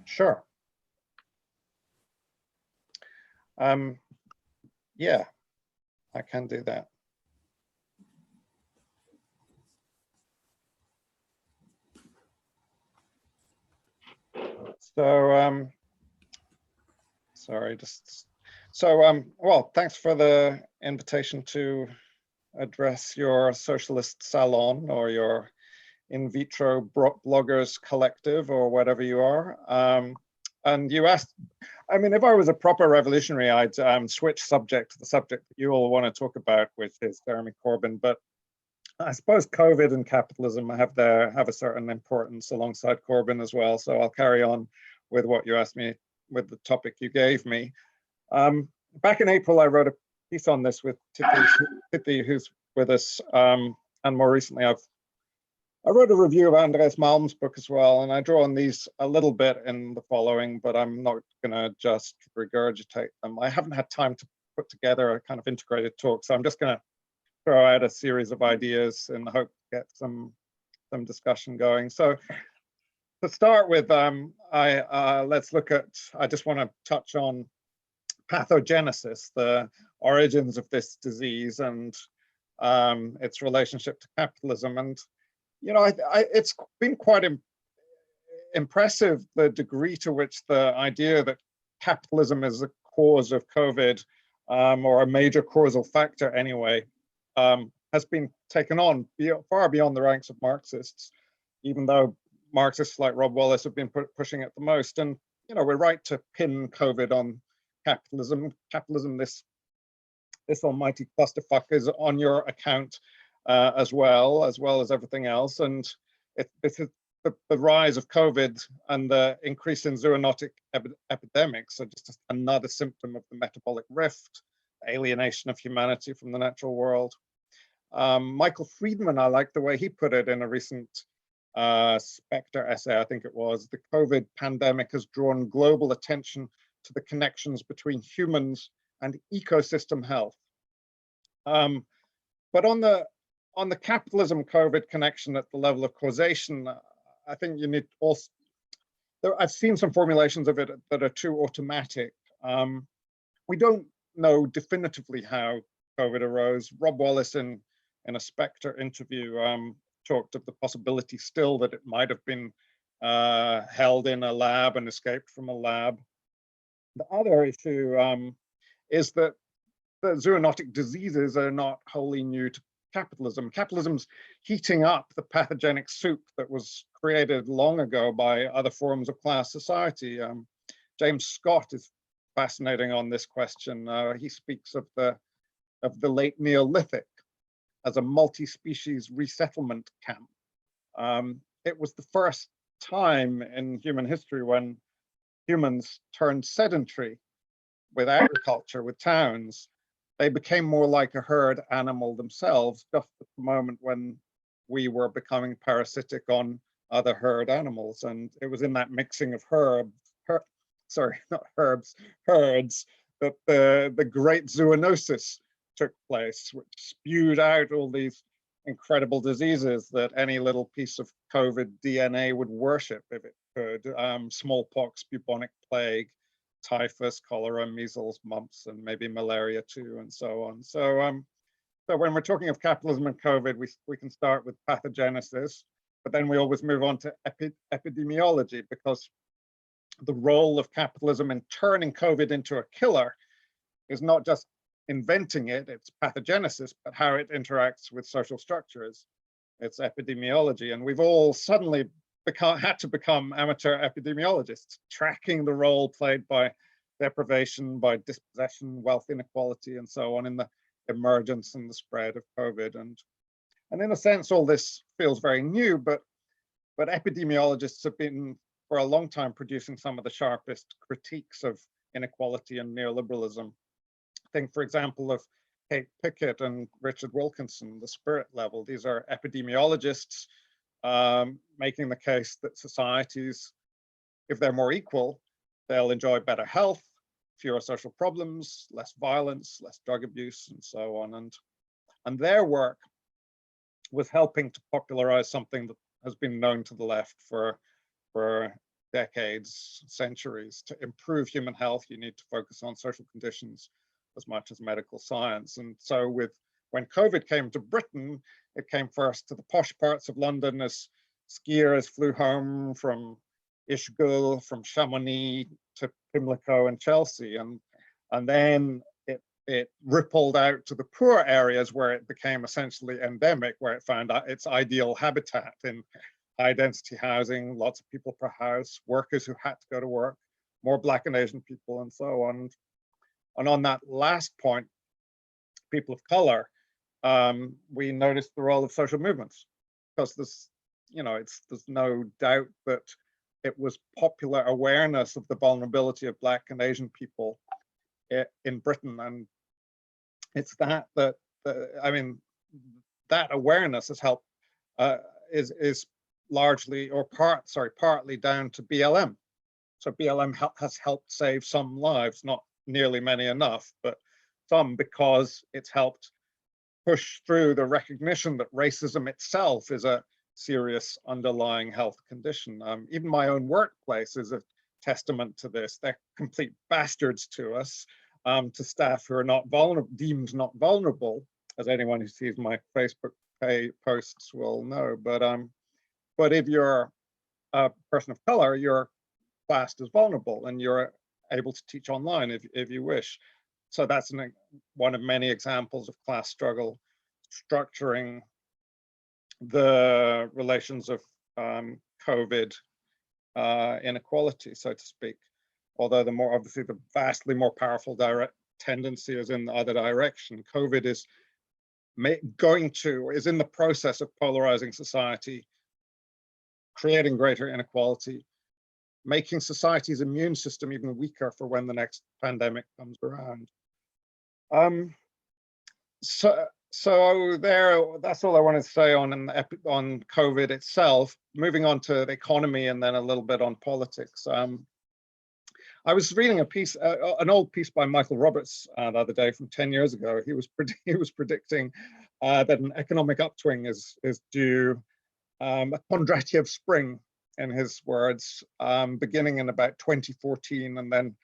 Sure. Yeah, I can do that. So, sorry, well, thanks for the invitation to address your socialist salon or your in vitro bloggers collective or whatever you are. And you asked, I mean, if I was a proper revolutionary, I'd switch subject to the subject that you all want to talk about, which is Jeremy Corbyn. But I suppose COVID and capitalism have a certain importance alongside Corbyn as well. So I'll carry on with what you asked me, with the topic you gave me. Back in April, I wrote a piece on this with Tithi, who's with us, and more recently, I wrote a review of Andres Malm's book as well, and I draw on these a little bit in the following, but I'm not going to just regurgitate them. I haven't had time to put together a kind of integrated talk, so I'm just going to throw out a series of ideas in the hope to get some discussion going. So to start with, let's look at, I just want to touch on pathogenesis, the origins of this disease and its relationship to capitalism. And, you know, it's been quite impressive, the degree to which the idea that capitalism is the cause of COVID, or a major causal factor anyway, has been taken on far beyond the ranks of Marxists, even though Marxists like Rob Wallace have been pushing it the most. And, you know, we're right to pin COVID on capitalism. Capitalism, this almighty clusterfuck, is on your account as well as everything else. And this is the rise of COVID and the increase in zoonotic epidemics are just another symptom of the metabolic rift, alienation of humanity from the natural world. Michael Friedman, I like the way he put it in a recent Spectre essay, I think it was. The COVID pandemic has drawn global attention to the connections between humans and ecosystem health. But on the capitalism COVID connection at the level of causation, I think you need also, I've seen some formulations of it that are too automatic. We don't know definitively how COVID arose. Rob Wallace in a Spectre interview talked of the possibility still that it might have been held in a lab and escaped from a lab. The other issue is that the zoonotic diseases are not wholly new to capitalism. Capitalism's heating up the pathogenic soup that was created long ago by other forms of class society. James Scott is fascinating on this question. He speaks of the late Neolithic as a multi-species resettlement camp. It was the first time in human history when humans turned sedentary with agriculture, with towns. They became more like a herd animal themselves, just at the moment when we were becoming parasitic on other herd animals. And it was in that mixing of herds, that the great zoonosis took place, which spewed out all these incredible diseases that any little piece of COVID DNA would worship if it could. Smallpox, bubonic plague, typhus, cholera, measles, mumps, and maybe malaria too, and so on. So when we're talking of capitalism and COVID, we can start with pathogenesis, but then we always move on to epidemiology, because the role of capitalism in turning COVID into a killer is not just inventing it, it's pathogenesis, but how it interacts with social structures. It's epidemiology, and we've all suddenly had to become amateur epidemiologists, tracking the role played by deprivation, by dispossession, wealth inequality, and so on in the emergence and the spread of COVID. And in a sense, all this feels very new, but epidemiologists have been for a long time producing some of the sharpest critiques of inequality and neoliberalism. Think, for example, of Kate Pickett and Richard Wilkinson, the spirit level. These are epidemiologists making the case that societies, if they're more equal, they'll enjoy better health, fewer social problems, less violence, less drug abuse, and so on. And their work was helping to popularize something that has been known to the left for decades, centuries. To improve human health, you need to focus on social conditions as much as medical science. And so when COVID came to Britain, it came first to the posh parts of London as skiers flew home from Ishgul, from Chamonix to Pimlico and Chelsea. And then it rippled out to the poor areas where it became essentially endemic, where it found its ideal habitat in high density housing, lots of people per house, workers who had to go to work, more Black and Asian people, and so on. And on that last point, people of color, we noticed the role of social movements, because there's no doubt that it was popular awareness of the vulnerability of Black and Asian people in Britain, and it's that awareness has helped, is largely or partly down to BLM. So BLM has helped save some lives, not nearly many enough, but some, because it's helped push through the recognition that racism itself is a serious underlying health condition. Even my own workplace is a testament to this. They're complete bastards to us, to staff who are not vulnerable, deemed not vulnerable, as anyone who sees my Facebook posts will know. But if you're a person of color, you're classed as vulnerable, and you're able to teach online if you wish. So that's one of many examples of class struggle structuring the relations of COVID inequality, so to speak. Although obviously the vastly more powerful direct tendency is in the other direction. COVID is in the process of polarizing society, creating greater inequality, making society's immune system even weaker for when the next pandemic comes around. So that's all I wanted to say on COVID itself. Moving on to the economy and then a little bit on politics. I was reading a piece, an old piece by Michael Roberts the other day from 10 years ago. He was predicting that an economic upswing is due, a Kondratiev spring, in his words, beginning in about 2014, and then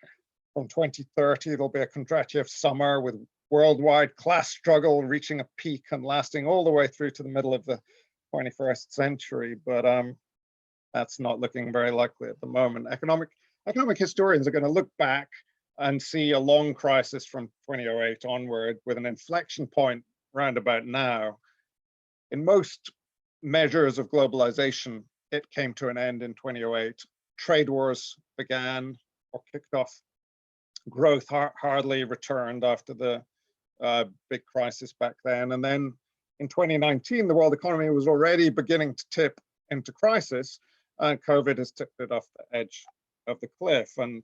from 2030 it'll be a Kondratiev summer with worldwide class struggle reaching a peak and lasting all the way through to the middle of the 21st century. But that's not looking very likely at the moment. Economic historians are going to look back and see a long crisis from 2008 onward, with an inflection point round about now. In most measures of globalization, it came to an end in 2008. Trade wars began or kicked off. Growth hardly returned after the big crisis back then. And then in 2019, the world economy was already beginning to tip into crisis, and COVID has tipped it off the edge of the cliff. And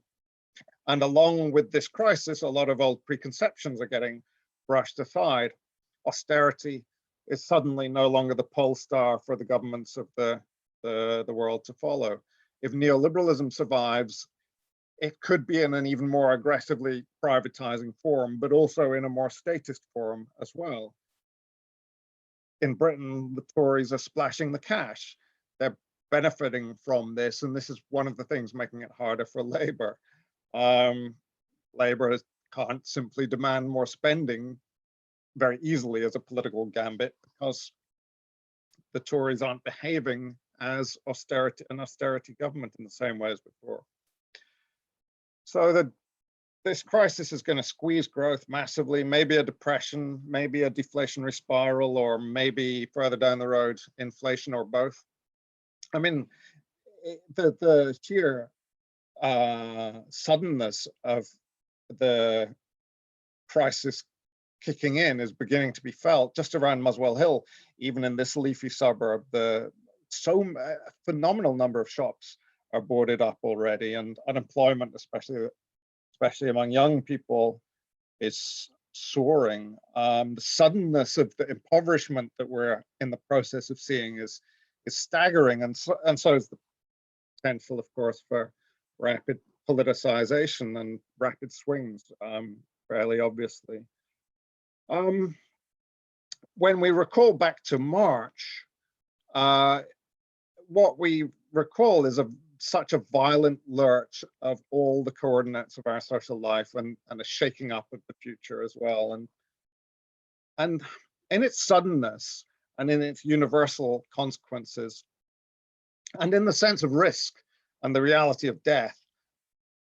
along with this crisis, a lot of old preconceptions are getting brushed aside. Austerity is suddenly no longer the pole star for the governments of the world to follow. If neoliberalism survives, it could be in an even more aggressively privatizing form, but also in a more statist form as well. In Britain, the Tories are splashing the cash. They're benefiting from this, and this is one of the things making it harder for Labour. Labour can't simply demand more spending very easily as a political gambit, because the Tories aren't behaving as an austerity government in the same way as before. So this crisis is going to squeeze growth massively, maybe a depression, maybe a deflationary spiral, or maybe further down the road, inflation, or both. I mean, the sheer suddenness of the crisis kicking in is beginning to be felt just around Muswell Hill, even in this leafy suburb. A phenomenal number of shops are boarded up already, and unemployment, especially among young people, is soaring. The suddenness of the impoverishment that we're in the process of seeing is staggering, and so is the potential, of course, for rapid politicization and rapid swings, fairly obviously. When we recall back to March, what we recall is a such a violent lurch of all the coordinates of our social life, and a shaking up of the future as well. And in its suddenness and in its universal consequences, and in the sense of risk and the reality of death,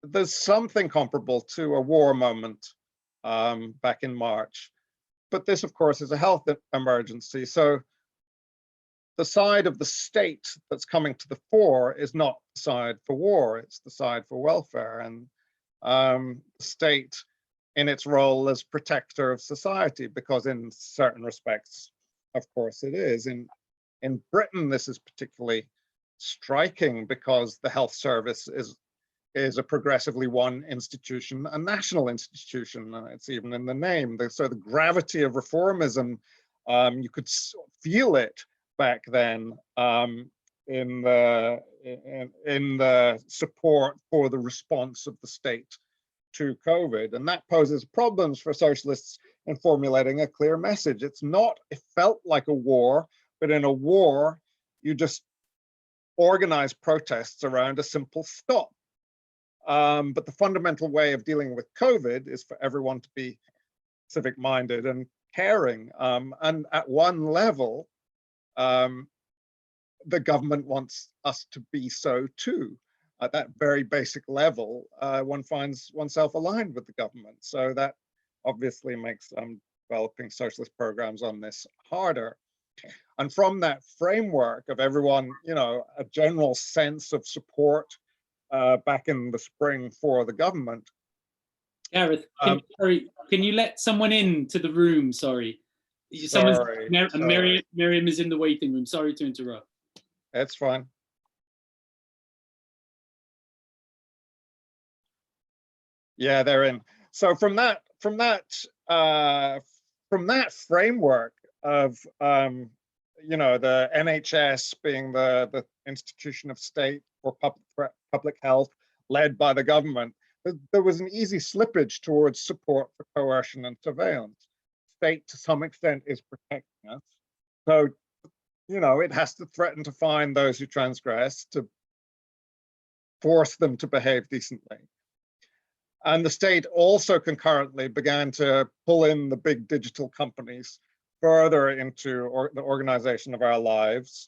there's something comparable to a war moment back in March. But this, of course, is a health emergency. So the side of the state that's coming to the fore is not the side for war, it's the side for welfare. And the state in its role as protector of society, because in certain respects, of course, it is. In Britain, this is particularly striking because the health service is a progressively one institution, a national institution. It's even in the name. So the gravity of reformism, you could feel it back then in the support for the response of the state to COVID. And that poses problems for socialists in formulating a clear message. It felt like a war, but in a war, you just organize protests around a simple stop. But the fundamental way of dealing with COVID is for everyone to be civic-minded and caring. And at one level, the government wants us to be so too. At that very basic level, one finds oneself aligned with the government. So that obviously makes developing socialist programs on this harder. And from that framework of everyone, a general sense of support back in the spring for the government. Gareth, can you let someone into the room? Sorry. Miriam is in the waiting room. Sorry to interrupt. That's fine. Yeah, they're in. So from that framework of the NHS being the institution of state for public health, led by the government, there was an easy slippage towards support for coercion and surveillance. State, to some extent, is protecting us. So, it has to threaten to fine those who transgress, to force them to behave decently. And the state also concurrently began to pull in the big digital companies further into the organization of our lives,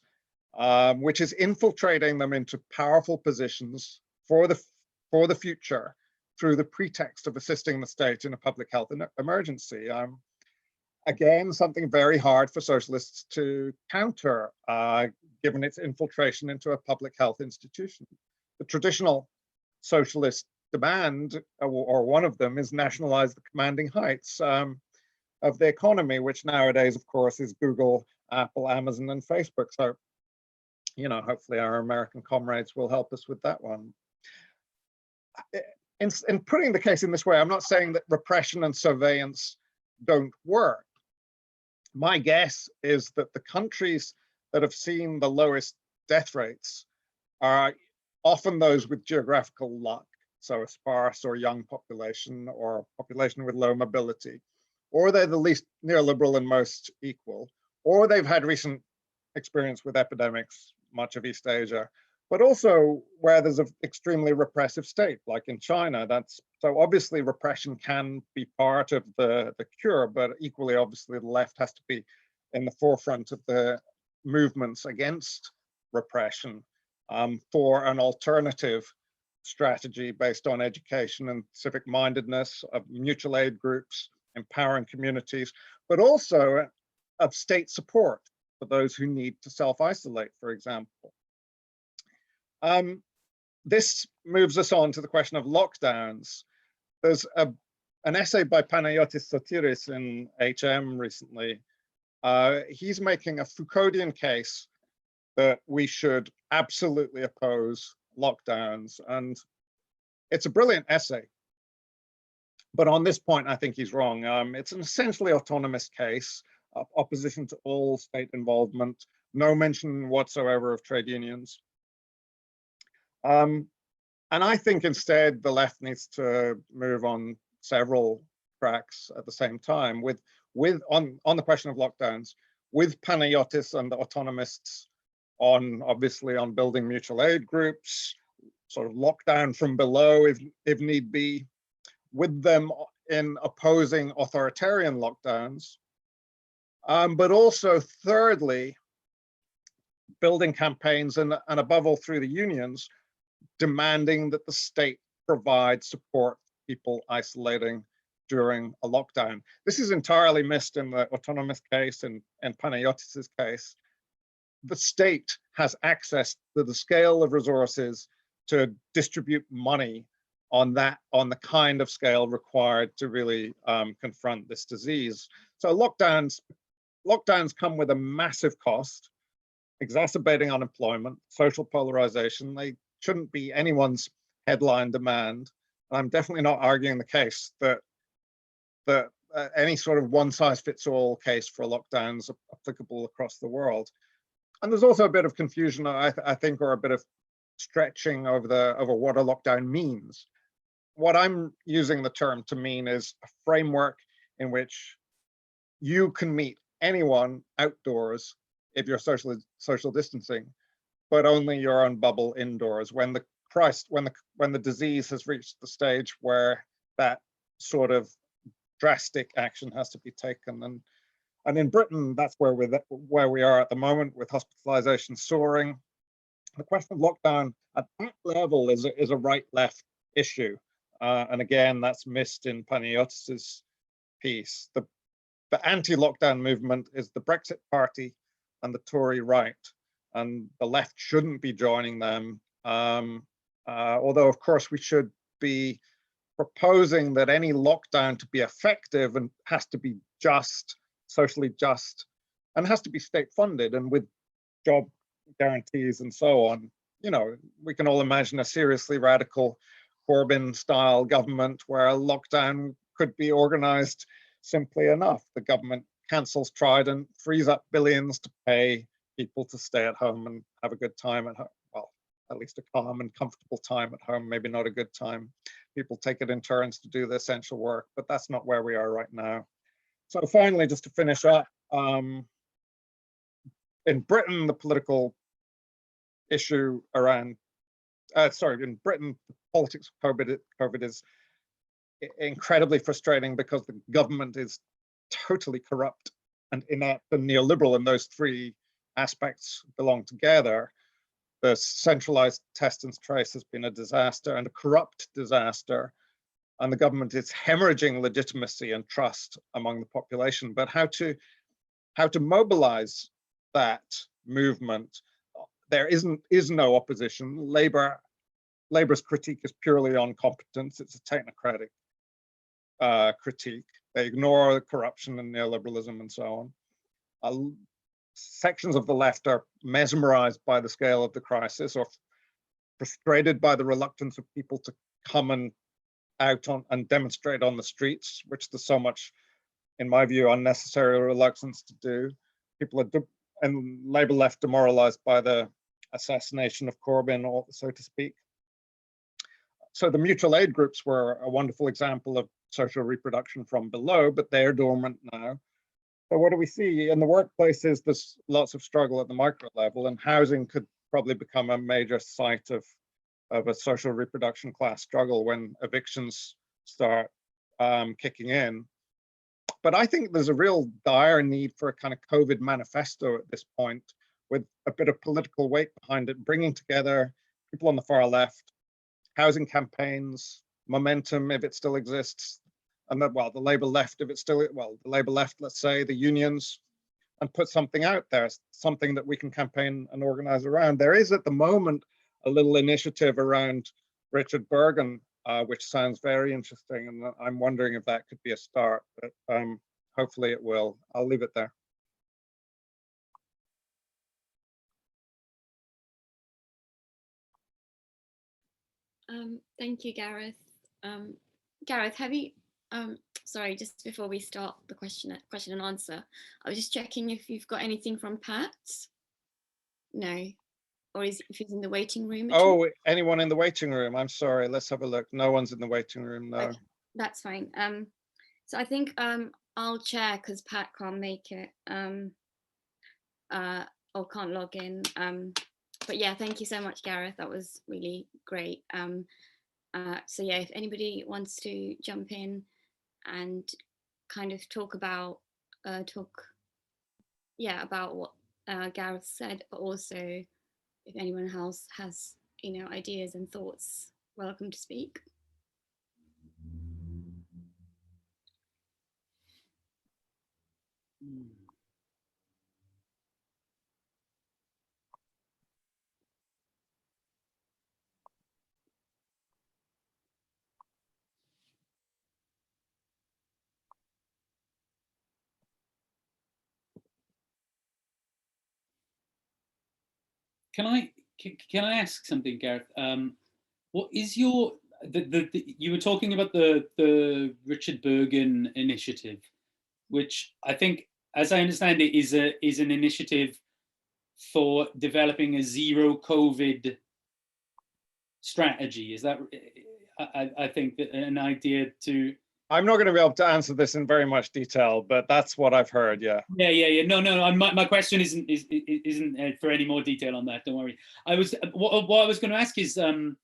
which is infiltrating them into powerful positions for the future through the pretext of assisting the state in a public health emergency. Again, something very hard for socialists to counter, given its infiltration into a public health institution. The traditional socialist demand, or one of them, is nationalize the commanding heights of the economy, which nowadays, of course, is Google, Apple, Amazon, and Facebook. So, hopefully our American comrades will help us with that one. In putting the case in this way, I'm not saying that repression and surveillance don't work. My guess is that the countries that have seen the lowest death rates are often those with geographical luck, so a sparse or young population, or a population with low mobility, or they're the least neoliberal and most equal, or they've had recent experience with epidemics, much of East Asia, but also where there's an extremely repressive state, like in China. So obviously repression can be part of the cure, but equally obviously the left has to be in the forefront of the movements against repression for an alternative strategy based on education and civic mindedness, of mutual aid groups, empowering communities, but also of state support for those who need to self-isolate, for example. This moves us on to the question of lockdowns. There's an essay by Panayotis Sotiris in HM recently. He's making a Foucauldian case that we should absolutely oppose lockdowns. And it's a brilliant essay. But on this point, I think he's wrong. It's an essentially autonomous case, opposition to all state involvement, no mention whatsoever of trade unions. And I think instead the left needs to move on several tracks at the same time, on the question of lockdowns, with Panayotis and the autonomists obviously on building mutual aid groups, sort of lockdown from below if need be, with them in opposing authoritarian lockdowns. But also thirdly, building campaigns and above all through the unions, demanding that the state provide support for people isolating during a lockdown. This is entirely missed in the autonomous case and Panagiotis's case. The state has access to the scale of resources to distribute money on the kind of scale required to really confront this disease. So lockdowns come with a massive cost, exacerbating unemployment, social polarization. They shouldn't be anyone's headline demand. I'm definitely not arguing the case that any sort of one-size-fits-all case for lockdowns applicable across the world. And there's also a bit of confusion, I think, or a bit of stretching over what a lockdown means. What I'm using the term to mean is a framework in which you can meet anyone outdoors if you're social distancing, but only your own bubble indoors when the disease has reached the stage where that sort of drastic action has to be taken. And in Britain, that's where we are at the moment, with hospitalization soaring. The question of lockdown at that level is a right-left issue. And again, that's missed in Panagiotis's piece. The anti-lockdown movement is the Brexit Party and the Tory right, and the left shouldn't be joining them. Although, of course, we should be proposing that any lockdown to be effective and has to be just, socially just, and has to be state funded and with job guarantees and so on. You know, we can all imagine a seriously radical Corbyn style government where a lockdown could be organized simply enough. The government cancels Trident, frees up billions to pay people to stay at home and have a good time at home. Well, at least a calm and comfortable time at home, maybe not a good time. People take it in turns to do the essential work, but that's not where we are right now. So finally, just to finish up, in Britain, the political issue around, in Britain, the politics of COVID is incredibly frustrating because the government is totally corrupt and inept and neoliberal, and those three aspects belong together. The centralized test and trace has been a disaster and a corrupt disaster, and the government is hemorrhaging legitimacy and trust among the population. But how to mobilize that movement? There is no opposition. Labour's critique is purely on competence. It's a technocratic critique. They ignore corruption and neoliberalism and so on. Sections of the left are mesmerized by the scale of the crisis, or frustrated by the reluctance of people to come out and demonstrate on the streets, which there's so much, in my view, unnecessary reluctance to do. People are and Labour left demoralized by the assassination of Corbyn, or so to speak. So the mutual aid groups were a wonderful example of social reproduction from below, but they're dormant now. So what do we see in the workplaces? There's lots of struggle at the micro level, and housing could probably become a major site of a social reproduction class struggle when evictions start kicking in. But I think there's a real dire need for a kind of COVID manifesto at this point, with a bit of political weight behind it, bringing together people on the far left, housing campaigns, momentum, if it still exists, and the Labour left, if it's still, the Labour left, let's say, the unions, and put something out there, something that we can campaign and organize around. There is at the moment a little initiative around Richard Bergen, which sounds very interesting, and I'm wondering if that could be a start, but hopefully it will. I'll leave it there. Thank you, Gareth. Gareth, have you, sorry, just before we start the question and answer, I was just checking if you've got anything from Pat. No, or if he's in the waiting room. Oh, anyone in the waiting room? I'm sorry, let's have a look. No one's in the waiting room, no. Okay, that's fine. So I think I'll chair because Pat can't make it or can't log in. But yeah, thank you so much, Gareth. That was really great. So yeah, if anybody wants to jump in and kind of talk about about what Gareth said, but also if anyone else has ideas and thoughts, welcome to speak. Can I ask something, Gareth? What is your you were talking about the Richard Bergen initiative, which I think, as I understand it, is an initiative for developing a zero COVID strategy. Is that I think that an idea to. I'm not going to be able to answer this in very much detail, but that's what I've heard. Yeah. Yeah. No. My question isn't for any more detail on that. Don't worry. What I was going to ask is to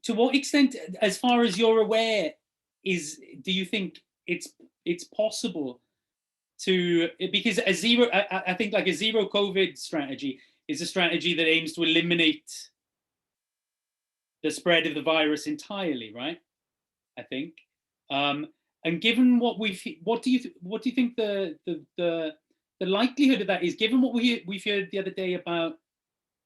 what extent, as far as you're aware, do you think it's possible to, because I think like a zero COVID strategy is a strategy that aims to eliminate the spread of the virus entirely, right? I think. And given what do you think the likelihood of that is, given what we've heard the other day about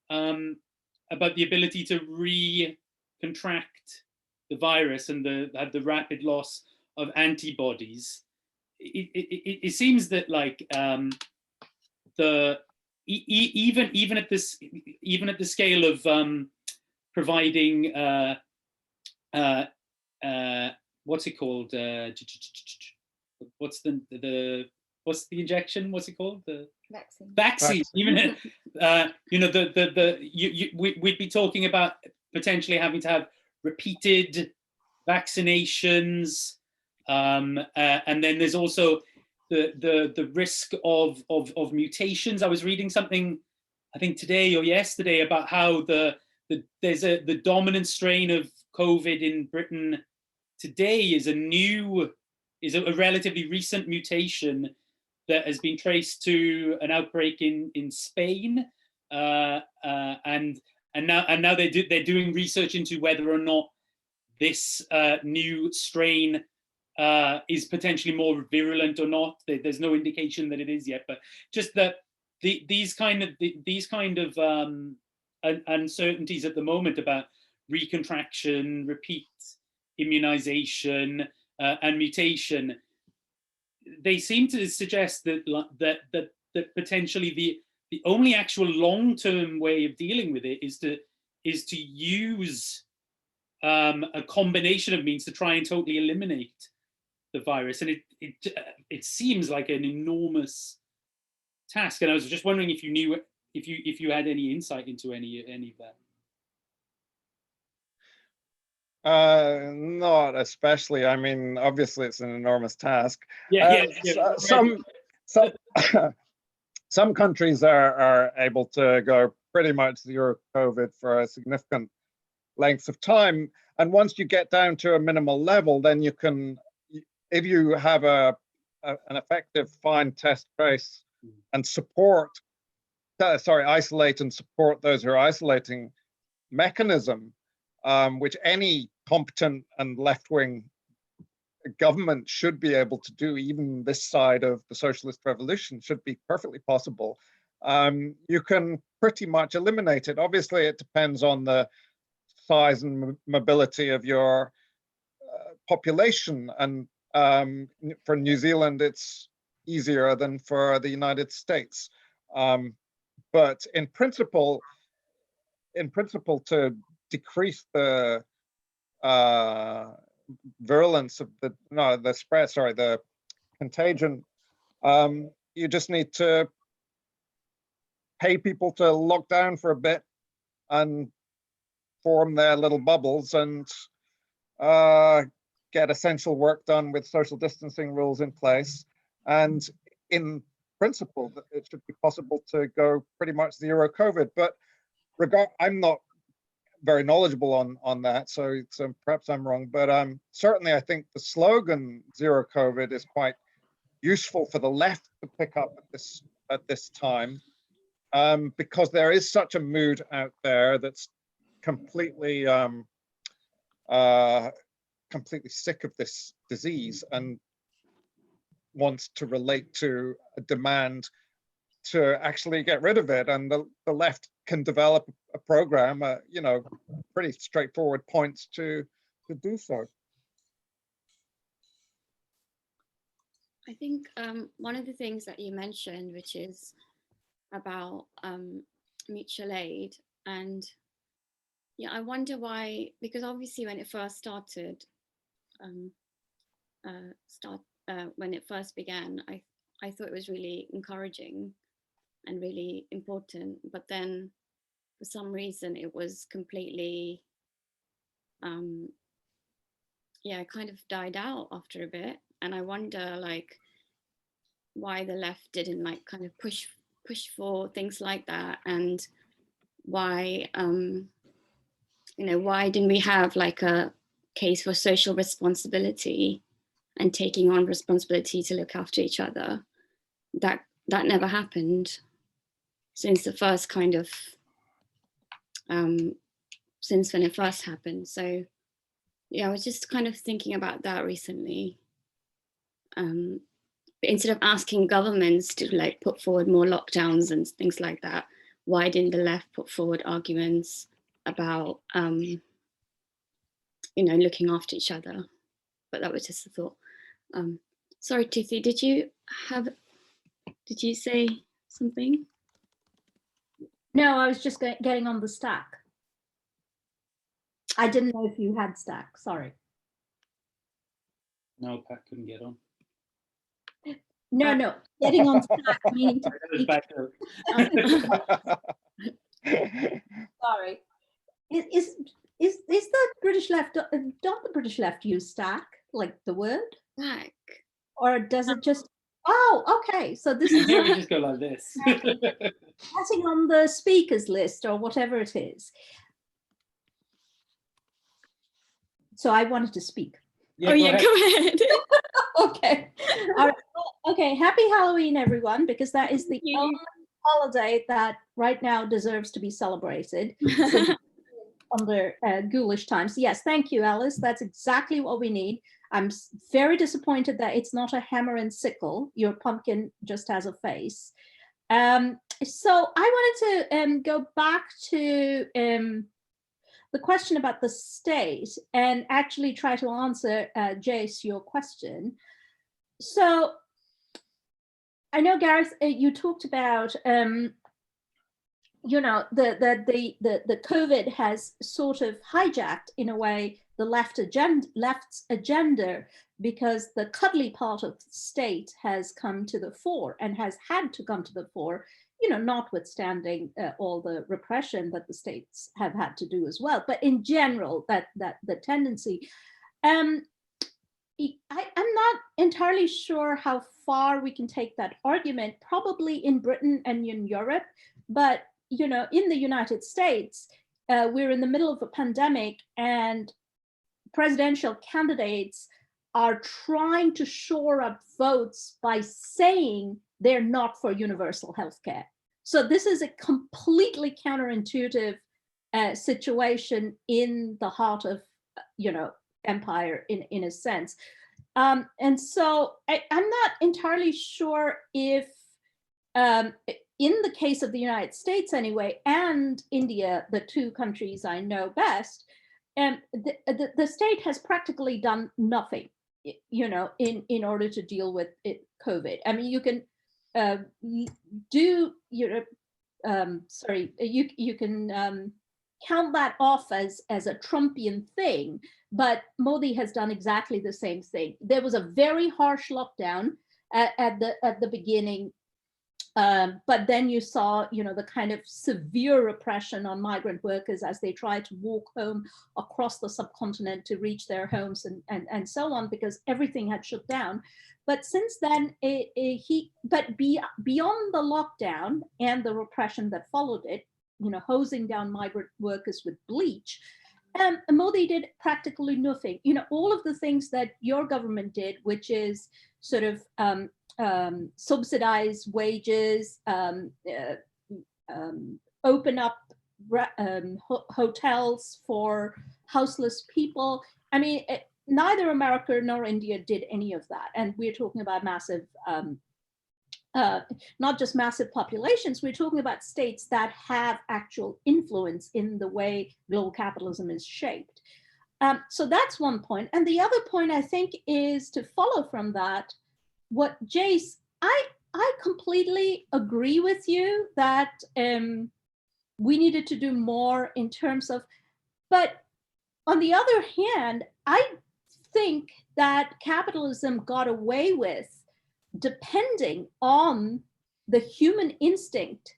the ability to re-contract the virus and the rapid loss of antibodies? It seems that like even at the scale of providing what's it called? What's the injection? What's it called? The vaccine. Even we'd be talking about potentially having to have repeated vaccinations, and then there's also the risk of mutations. I was reading something, I think today or yesterday, about how there's the dominant strain of COVID in Britain today is a relatively recent mutation that has been traced to an outbreak in Spain, and now they're doing research into whether or not this new strain is potentially more virulent or not. There's no indication that it is yet, but just that these kind of uncertainties at the moment about recontraction, repeat immunization, and mutation, they seem to suggest that potentially the only actual long-term way of dealing with it is to use a combination of means to try and totally eliminate the virus, and it seems like an enormous task. And I was just wondering if you knew, if you had any insight into any of that. Not especially. I mean, obviously it's an enormous task. Yeah. Some countries are able to go pretty much zero COVID for a significant length of time, and once you get down to a minimal level, then you can, if you have an effective find, test, trace, and isolate and support those who are isolating mechanism, which any competent and left-wing government should be able to do, even this side of the socialist revolution, should be perfectly possible. You can pretty much eliminate it. Obviously, it depends on the size and mobility of your population. And for New Zealand, it's easier than for the United States. But in principle, to decrease the virulence of the contagion, you just need to pay people to lock down for a bit and form their little bubbles and get essential work done with social distancing rules in place. And in principle that it should be possible to go pretty much zero COVID. But I'm not very knowledgeable on that, so perhaps I'm wrong. But certainly, I think the slogan "Zero COVID" is quite useful for the left to pick up at this time, because there is such a mood out there that's completely completely sick of this disease and wants to relate to a demand to actually get rid of it, and the left can develop a program, you know, pretty straightforward points to do so. I think one of the things that you mentioned, which is about mutual aid, and yeah, I wonder why, because obviously when it first started, when it first began, I thought it was really encouraging and really important, but then for some reason it was completely yeah, kind of died out after a bit. And I wonder like why the left didn't like kind of push for things like that, and why you know, why didn't we have like a case for social responsibility and taking on responsibility to look after each other? That never happened since the first kind of since when it first happened. So yeah, I was just kind of thinking about that recently. But instead of asking governments to like put forward more lockdowns and things like that, why didn't the left put forward arguments about you know, looking after each other? But that was just a thought. Sorry, Tithi, did you say something? No, I was just getting on the stack. I didn't know if you had stack, sorry. No, Pat couldn't get on. No, getting on stack meaning to It was back up. sorry. Is the British left, don't the British left use stack, like the word? Stack. Or does it just, oh, okay, so this is Here we just go like this. passing on the speakers list or whatever it is. So I wanted to speak. Yeah, Oh yeah, ahead. go ahead. Okay. All right. Okay. Happy Halloween, everyone, because that is the only holiday that right now deserves to be celebrated under ghoulish times. Yes, thank you, Alice. That's exactly what we need. I'm very disappointed that it's not a hammer and sickle. Your pumpkin just has a face. So I wanted to go back to the question about the state and actually try to answer, Jace, your question. So I know, Gareth, you talked about, you know, the COVID has sort of hijacked, in a way, the left's agenda, because the cuddly part of the state has come to the fore and has had to come to the fore, you know, notwithstanding all the repression that the states have had to do as well. But in general, that the tendency, I'm not entirely sure how far we can take that argument, probably in Britain and in Europe, but, you know, in the United States, we're in the middle of a pandemic and presidential candidates are trying to shore up votes by saying they're not for universal health care. So this is a completely counterintuitive situation in the heart of, you know, empire in a sense. And so I'm not entirely sure if, in the case of the United States anyway, and India, the two countries I know best, the state has practically done nothing, you know, in order to deal with COVID. I mean, you can do, you know, sorry, you can count that off as a Trumpian thing, but Modi has done exactly the same thing. There was a very harsh lockdown at the beginning But then you saw, the kind of severe repression on migrant workers as they tried to walk home across the subcontinent to reach their homes and so on, because everything had shut down. But since then, beyond the lockdown and the repression that followed it, hosing down migrant workers with bleach, Modi did practically nothing. All of the things that your government did, which is sort of subsidize wages, open up hotels for houseless people. I mean, neither America nor India did any of that. And we're talking about massive, not just massive populations, we're talking about states that have actual influence in the way global capitalism is shaped. So that's one point. And the other point, I think, is to follow from that, what Jace, I completely agree with you that we needed to do more in terms of, but on the other hand, I think that capitalism got away with depending on the human instinct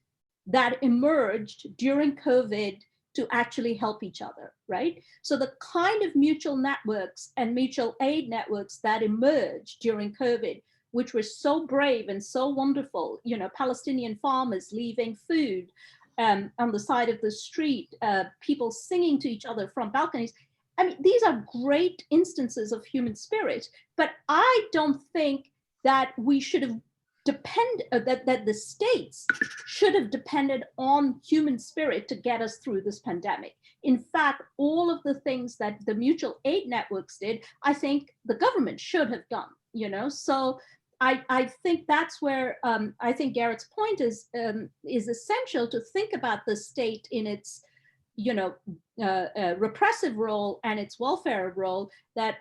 that emerged during COVID to actually help each other, right? So the kind of mutual networks and mutual aid networks that emerged during COVID, which were so brave and so wonderful, Palestinian farmers leaving food on the side of the street, people singing to each other from balconies. I mean, these are great instances of human spirit, but I don't think that we should have that the states should have depended on human spirit to get us through this pandemic. In fact, all of the things that the mutual aid networks did, I think the government should have done, So I think that's where I think Garrett's point is essential, to think about the state in its, repressive role and its welfare role, that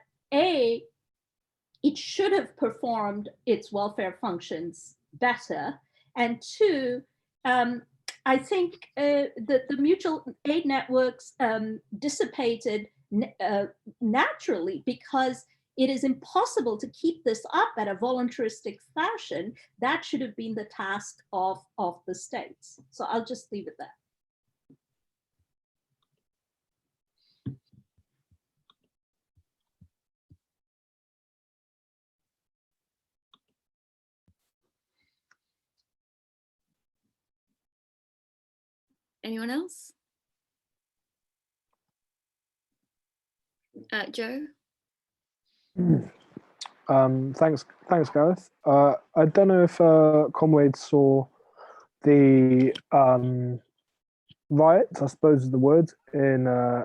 it should have performed its welfare functions better. And two, I think that the mutual aid networks dissipated naturally, because it is impossible to keep this up at a voluntaristic fashion. That should have been the task of the states. So I'll just leave it there. Anyone else? Joe? Thanks, Gareth. I don't know if comrades saw the riots, I suppose is the word, in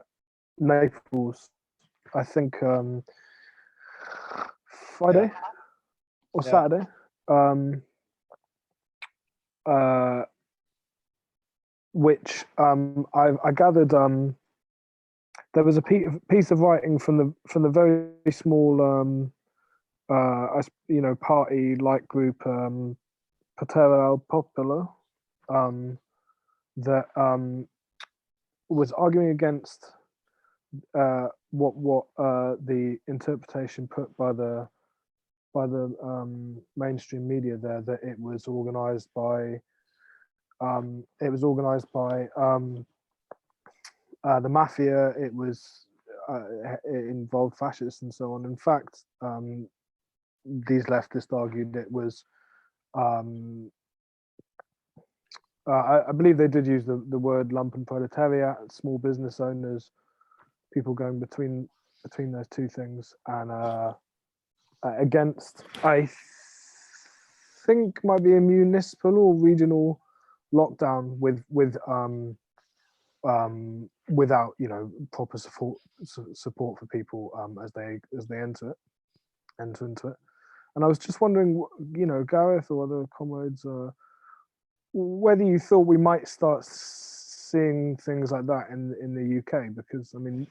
Naples. I think Friday or Saturday. Which I gathered there was a piece of writing from the very small party like group Potere al Popolo that was arguing against what the interpretation put by the mainstream media there, that it was organized by the mafia. It involved fascists and so on. In fact, these leftists argued it was. I believe they did use the word lumpenproletariat, small business owners, people going between those two things, and against, I think, might be a municipal or regional lockdown without proper support for people as they enter into it. And I was just wondering, Gareth or other comrades, whether you thought we might start seeing things like that in the UK, because I mean,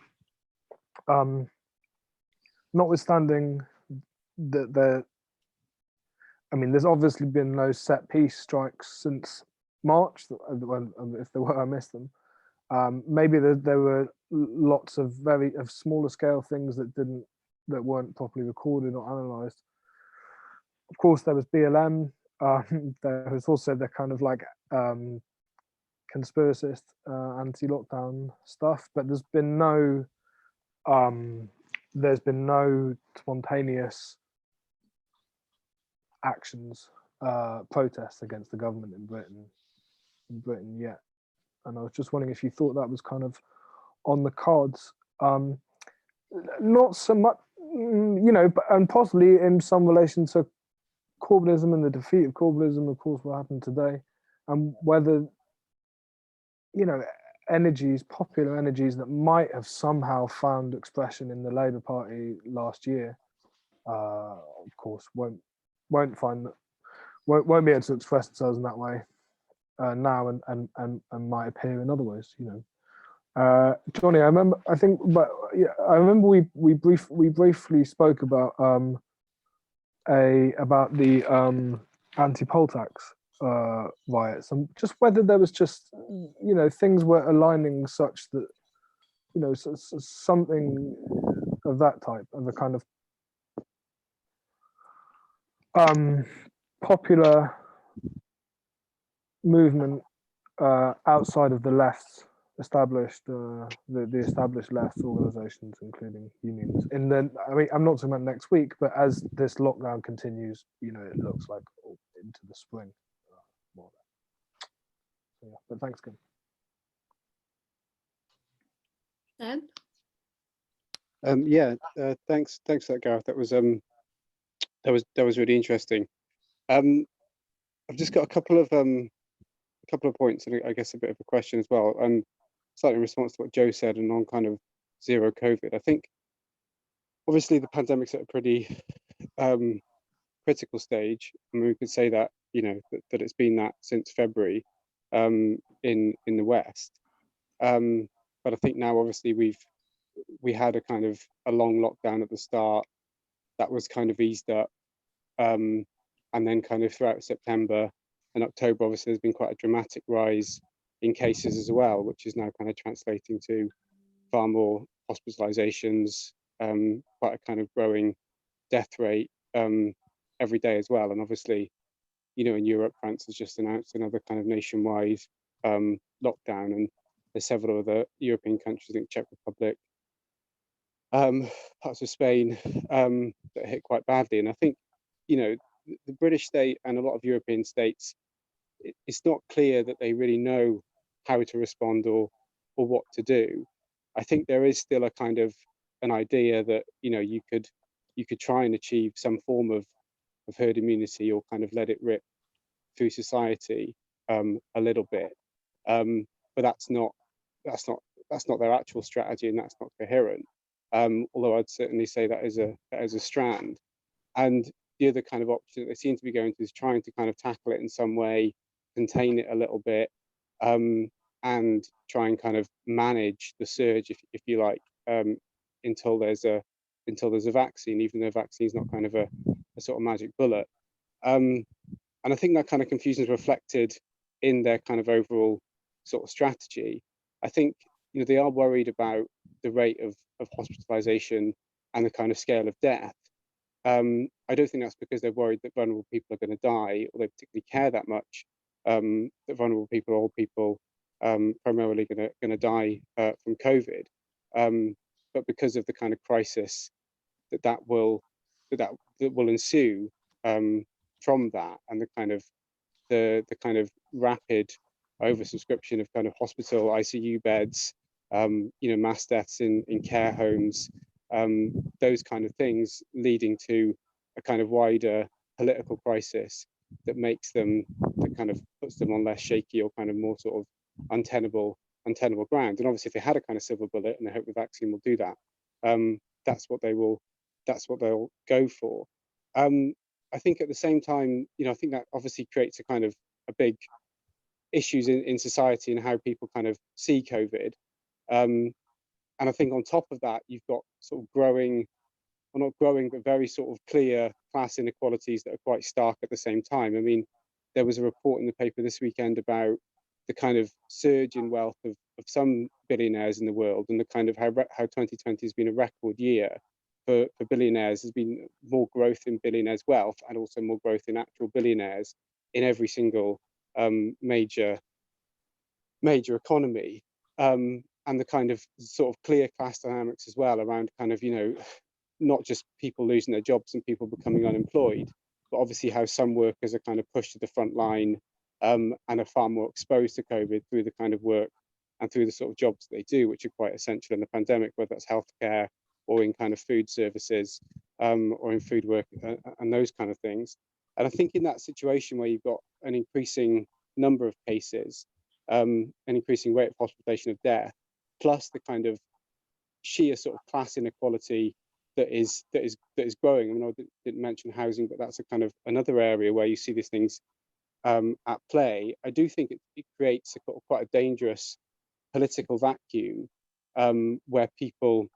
notwithstanding that there's obviously been no set piece strikes since March. If there were, I missed them. Maybe there were lots of smaller scale things that weren't properly recorded or analysed. Of course, there was BLM. there was also the kind of like conspiracist anti-lockdown stuff, but there's been no spontaneous actions, protests against the government in Britain yet. And I was just wondering if you thought that was kind of on the cards. Not so much, but, and possibly in some relation to Corbynism and the defeat of Corbynism, of course, what happened today, and whether, popular energies that might have somehow found expression in the Labour Party last year, of course, won't be able to express themselves in that way now, and might appear in other ways. Johnny, I remember we briefly spoke about the anti-poll tax riots, and just whether there was just things were aligning such that something of that type, of a kind of popular movement outside of the left's established the established left organizations, including unions. And then, I'm not talking about next week, but as this lockdown continues, it looks like into the spring. More so, yeah, but thanks, Kim. Thanks for that, Gareth. That was really interesting. I've just got a couple of points, and I guess a bit of a question as well. Slightly in response to what Joe said, and on kind of zero COVID. I think obviously the pandemic's at a pretty critical stage. We could say that that it's been that since February in the West. But I think now obviously we had a kind of a long lockdown at the start that was kind of eased up, and then kind of throughout September and October, obviously there's been quite a dramatic rise in cases as well, which is now kind of translating to far more hospitalizations, quite a kind of growing death rate every day as well. And obviously, in Europe, France has just announced another kind of nationwide lockdown, and there's several other European countries, I think Czech Republic, parts of Spain, that are hit quite badly. And I think, the British state and a lot of European states, it's not clear that they really know how to respond or what to do. I think there is still a kind of an idea that you could try and achieve some form of herd immunity, or kind of let it rip through society a little bit, but that's not their actual strategy, and that's not coherent. Although I'd certainly say that is a strand. And the other kind of option that they seem to be going to is trying to kind of tackle it in some way, contain it a little bit, and try and kind of manage the surge, if you like, until there's a vaccine, even though vaccine is not kind of a sort of magic bullet. And I think that kind of confusion is reflected in their kind of overall sort of strategy. I think they are worried about the rate of hospitalization and the kind of scale of death. I don't think that's because they're worried that vulnerable people are going to die, or they particularly care that much that vulnerable people, old people, primarily going to die from COVID, but because of the kind of crisis that will ensue from that, and the kind of rapid oversubscription of kind of hospital ICU beds, mass deaths in care homes, those kind of things, leading to a kind of wider political crisis that makes them, that kind of puts them on less shaky or kind of more sort of untenable ground. And obviously, if they had a kind of silver bullet, and they hope the vaccine will do that, that's what they'll go for. I think at the same time, I think that obviously creates a kind of a big issues in society, and how people kind of see COVID. And I think on top of that, you've got sort of growing, or not growing, but very sort of clear class inequalities that are quite stark at the same time. I mean, there was a report in the paper this weekend about the kind of surge in wealth of some billionaires in the world, and the kind of how 2020 has been a record year for billionaires, there's been more growth in billionaires' wealth and also more growth in actual billionaires in every single major economy. And the kind of sort of clear class dynamics as well around kind of, not just people losing their jobs and people becoming unemployed, but obviously how some workers are kind of pushed to the front line and are far more exposed to COVID through the kind of work and through the sort of jobs they do, which are quite essential in the pandemic, whether that's healthcare or in kind of food services or in food work and those kind of things. And I think in that situation where you've got an increasing number of cases, an increasing rate of hospitalization of death, plus the kind of sheer sort of class inequality that is growing. I mean, I didn't mention housing, but that's a kind of another area where you see these things at play. I do think it creates a quite a dangerous political vacuum where people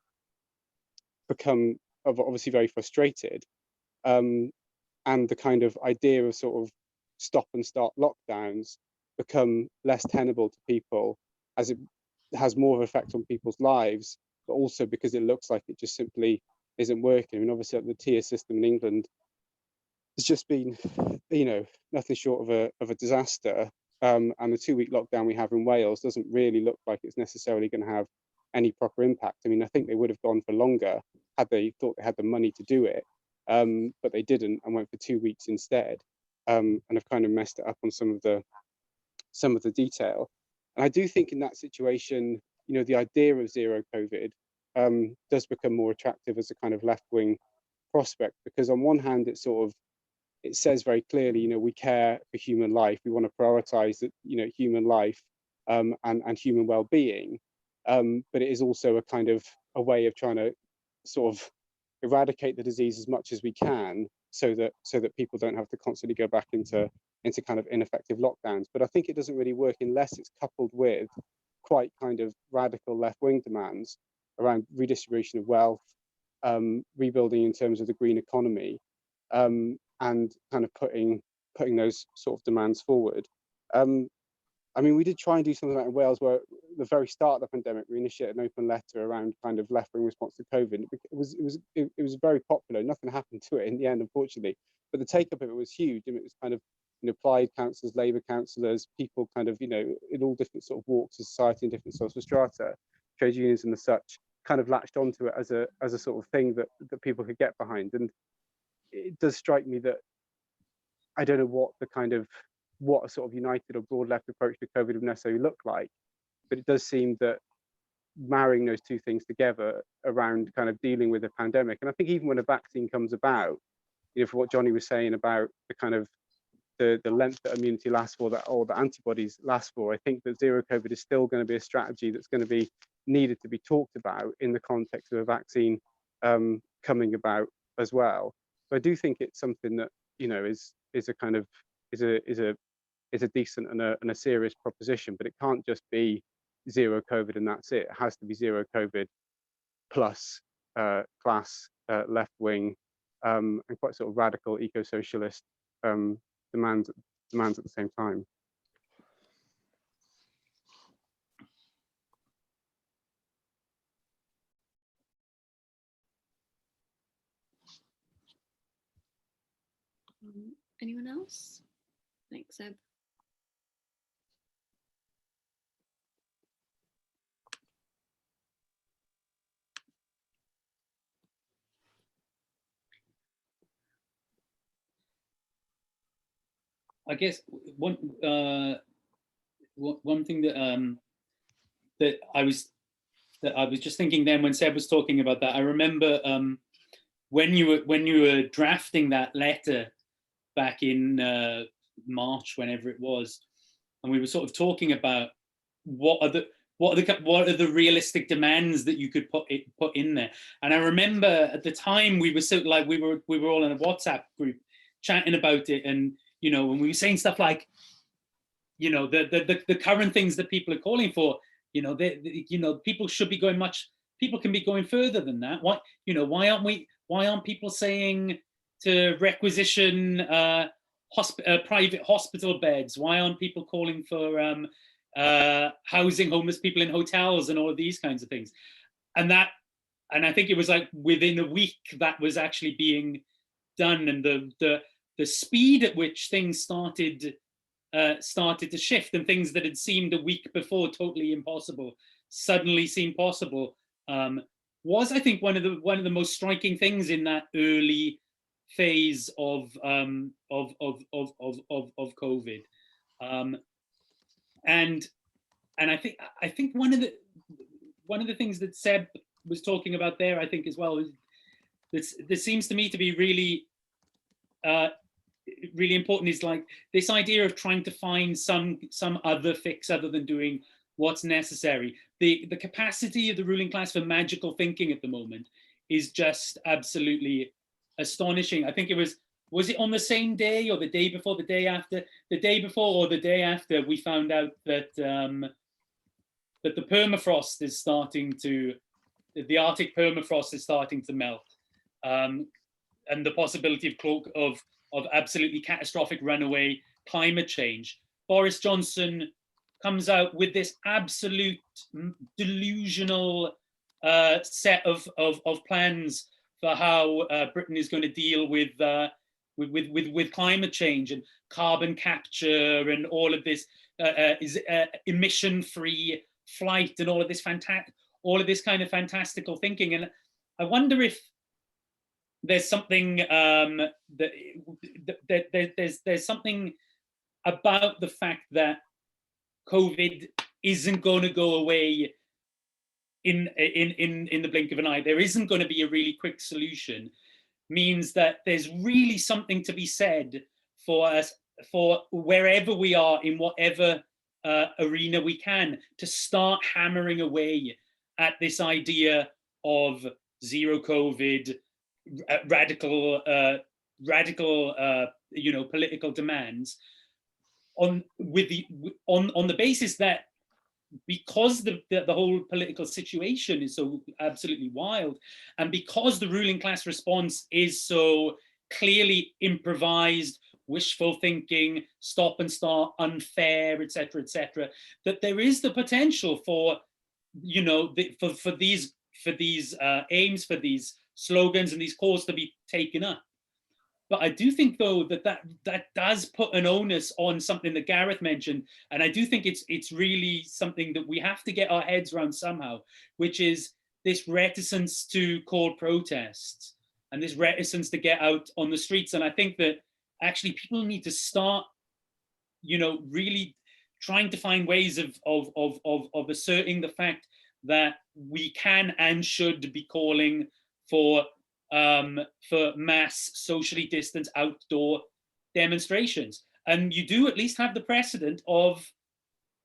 become obviously very frustrated, and the kind of idea of sort of stop and start lockdowns become less tenable to people as it has more of an effect on people's lives, but also because it looks like it just simply isn't working. I mean, obviously the tier system in England has just been, nothing short of a disaster. And the 2-week lockdown we have in Wales doesn't really look like it's necessarily going to have any proper impact. I mean, I think they would have gone for longer had they thought they had the money to do it, but they didn't and went for 2 weeks instead, and have kind of messed it up on some of the detail. And I do think in that situation, the idea of zero COVID does become more attractive as a kind of left-wing prospect, because on one hand it says very clearly, we care for human life, we want to prioritize that, human life and human well-being, but it is also a kind of a way of trying to sort of eradicate the disease as much as we can, so that people don't have to constantly go back into kind of ineffective lockdowns. But I think it doesn't really work unless it's coupled with quite kind of radical left-wing demands around redistribution of wealth, rebuilding in terms of the green economy, and kind of putting those sort of demands forward. I mean, we did try and do something like in Wales, where at the very start of the pandemic, we initiated an open letter around kind of left-wing response to COVID. It was very popular. Nothing happened to it in the end, unfortunately. But the take-up of it was huge. I mean, it was kind of, Plaid councillors, Labour councillors, people kind of, in all different sort of walks of society and different social strata, trade unions and the such, kind of latched onto it as a sort of thing that people could get behind. And it does strike me that I don't know what a sort of united or broad left approach to COVID would necessarily look like, but it does seem that marrying those two things together around kind of dealing with a pandemic, and I think even when a vaccine comes about, for what Johnny was saying about the kind of the length that immunity lasts for, that or the antibodies last for, I think that zero COVID is still going to be a strategy that's going to be needed to be talked about in the context of a vaccine coming about as well. So I do think it's something that is a kind of is a decent and a serious proposition, but it can't just be zero COVID and that's it. It has to be zero COVID plus class, left wing, and quite sort of radical eco-socialist demands at the same time. Anyone else? Thanks, Seb. I guess one thing that I was just thinking then when Seb was talking about that, I remember when you were drafting that letter back in March, whenever it was, and we were sort of talking about what are the realistic demands that you could put in there. And I remember at the time we were all in a WhatsApp group chatting about it, and when we were saying stuff like, the current things that people are calling for, people should be going people can be going further than that. Why aren't people saying to requisition private hospital beds? Why aren't people calling for housing homeless people in hotels and all of these kinds of things? And that and I think it was like within a week that was actually being done, and the speed at which things started to shift, and things that had seemed a week before totally impossible suddenly seemed possible, was, I think, one of the most striking things in that early phase of COVID, and I think one of the things that Seb was talking about there, I think as well, is this seems to me to be really really important, is like this idea of trying to find some other fix other than doing what's necessary. The capacity of the ruling class for magical thinking at the moment is just absolutely astonishing. I think it was it on the same day or the day before, the day after, the day before or the day after, we found out that that the permafrost is starting to, the Arctic permafrost is starting to melt, and the possibility of absolutely catastrophic runaway climate change. Boris Johnson comes out with this absolute delusional set of plans for how Britain is going to deal with climate change and carbon capture and all of this emission-free flight and all of this kind of fantastical thinking. And I wonder if there's something there's something about the fact that COVID isn't going to go away in the blink of an eye. There isn't going to be a really quick solution. Means that there's really something to be said for us, for wherever we are, in whatever arena we can, to start hammering away at this idea of zero COVID, radical political demands, on the basis that, because the whole political situation is so absolutely wild, and because the ruling class response is so clearly improvised, wishful thinking, stop and start, unfair, etc., that there is the potential for, for these aims, for these slogans and these calls to be taken up. But I do think, though, that does put an onus on something that Gareth mentioned, and I do think it's really something that we have to get our heads around somehow, which is this reticence to call protests and this reticence to get out on the streets. And I think that actually people need to start, really trying to find ways of asserting the fact that we can and should be calling for mass socially distanced outdoor demonstrations. And you do at least have the precedent of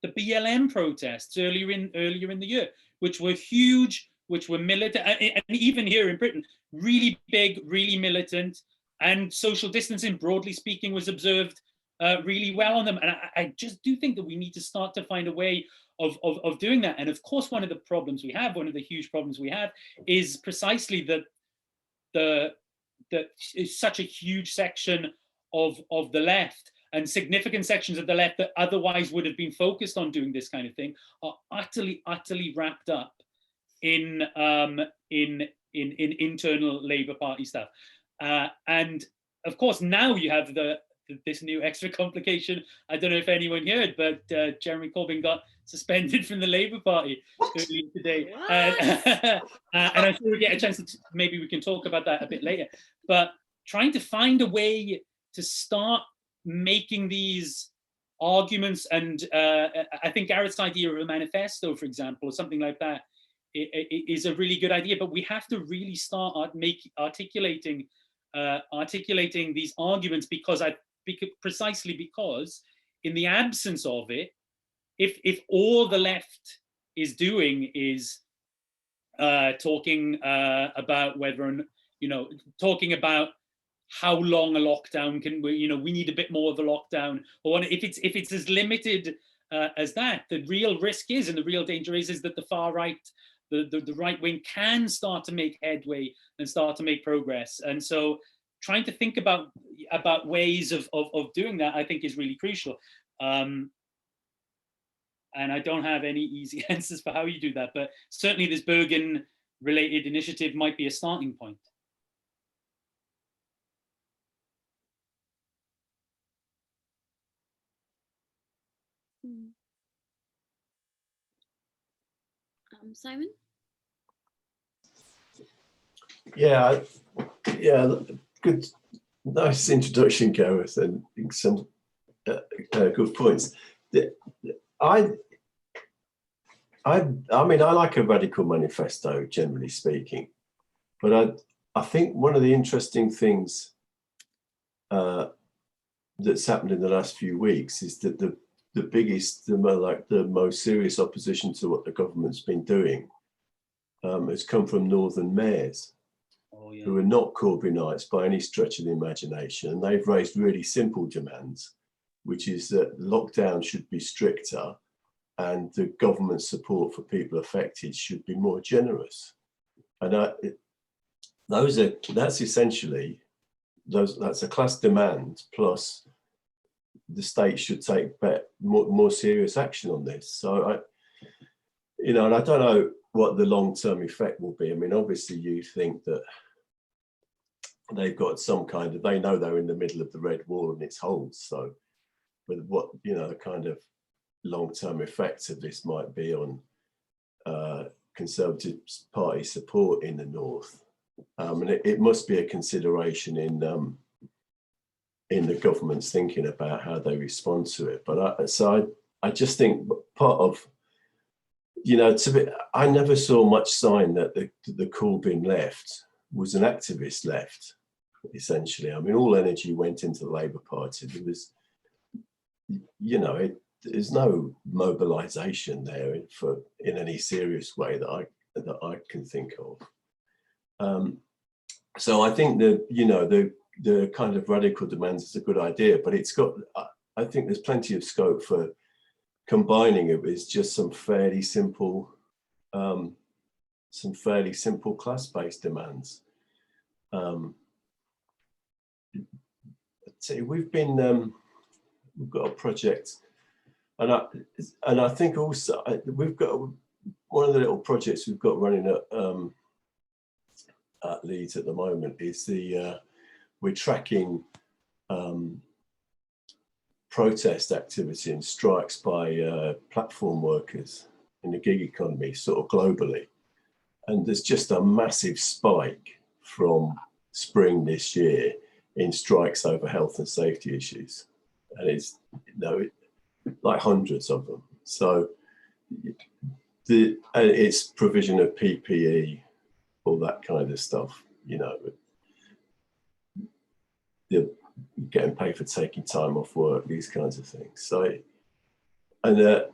the BLM protests earlier in the year, which were huge, which were militant, and even here in Britain, really big, really militant, and social distancing, broadly speaking, was observed really well on them. And I just do think that we need to start to find a way of doing that. And of course, one of the huge problems we have is precisely that is such a huge section of the left, and significant sections of the left that otherwise would have been focused on doing this kind of thing, are utterly wrapped up in internal Labour Party stuff. And of course, now you have this new extra complication. I don't know if anyone heard, but Jeremy Corbyn got suspended from the Labour Party earlier today. And I'm sure we'll get a chance to, maybe we can talk about that a bit later. But trying to find a way to start making these arguments, and I think Gareth's idea of a manifesto, for example, or something like that, is a really good idea. But we have to really start articulating these arguments, precisely because in the absence of it, if all the left is doing is talking about talking about how long a lockdown we need a bit more of a lockdown, or if it's as limited as that, the real risk is, and the real danger is that the far right, the right wing, can start to make headway and start to make progress. And so trying to think about ways of doing that, I think, is really crucial. And I don't have any easy answers for how you do that, but certainly this Bergen related initiative might be a starting point. Simon? Yeah, good, nice introduction, Gareth, and some good points. I mean, I like a radical manifesto, generally speaking, but I think one of the interesting things that's happened in the last few weeks is that the biggest, the most serious opposition to what the government's been doing has come from northern mayors. Oh, yeah. Who are not Corbynites by any stretch of the imagination. And they've raised really simple demands, which is that lockdown should be stricter and the government support for people affected should be more generous. And that's essentially, that's a class demand, plus the state should take more serious action on this. So and I don't know what the long-term effect will be. I mean, obviously you think that they've got some kind of, they know they're in the middle of the red wall and its holes. So with what, the kind of long-term effects of this might be on Conservative Party support in the North. And it must be a consideration in the government's thinking about how they respond to it. But I just think part of, I never saw much sign that the Corbyn left was an activist left, essentially. I mean, all energy went into the Labour Party. There was, there's no mobilisation there in any serious way that I can think of. So I think the kind of radical demands is a good idea, but I think there's plenty of scope for combining it with just some fairly simple class-based demands. We've got a project, and I think also we've got one of the little projects we've got running at Leeds at the moment is we're tracking protest activity and strikes by platform workers in the gig economy, sort of globally. And there's just a massive spike from spring this year in strikes over health and safety issues. And it's, like hundreds of them. So it's provision of PPE, all that kind of stuff, you're getting paid for taking time off work, these kinds of things. So, and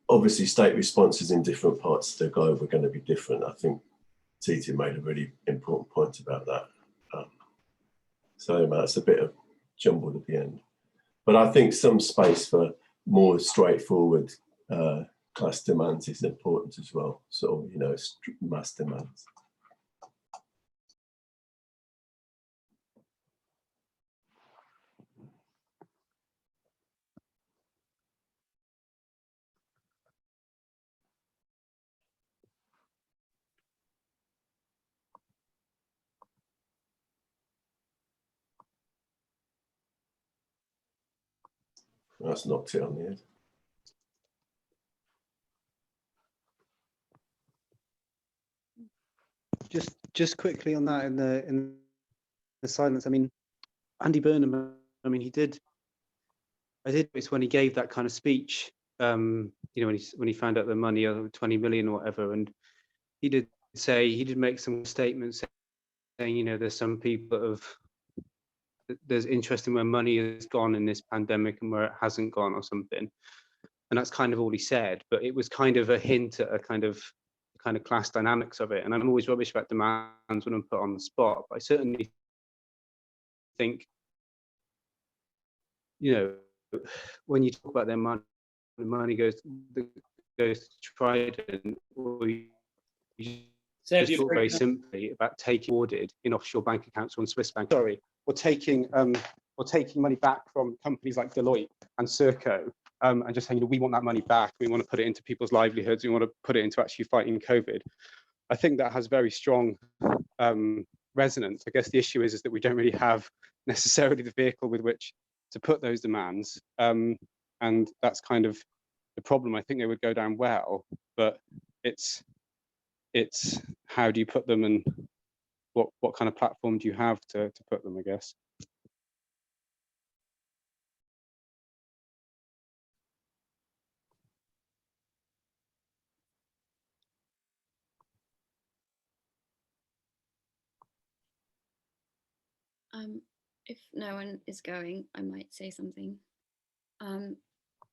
obviously state responses in different parts of the globe are going to be different. I think Titi made a really important point about that. So it's a bit of jumbled at the end. But I think some space for more straightforward class demands is important as well. So, mass demands. That's knocked it on the head. Just quickly on that in the silence. I mean, Andy Burnham. I mean, I did this when he gave that kind of speech. When he found out the money, 20 million or whatever, and he did make some statements saying, there's some people there's interest in where money has gone in this pandemic and where it hasn't gone or something. And that's kind of all he said, but it was kind of a hint at a kind of class dynamics of it. And I'm always rubbish about demands when I'm put on the spot, but I certainly think, when you talk about their money, the money goes to Trident, or you just talk very simply about taking ordered in offshore bank accounts on Swiss bank. Sorry, or taking money back from companies like Deloitte and Serco, and just saying, we want that money back. We want to put it into people's livelihoods. We want to put it into actually fighting COVID. I think that has very strong resonance. I guess the issue is that we don't really have necessarily the vehicle with which to put those demands, and that's kind of the problem. I think they would go down well, but it's how do you put them, and what kind of platform do you have to put them, I guess. If no one is going, I might say something.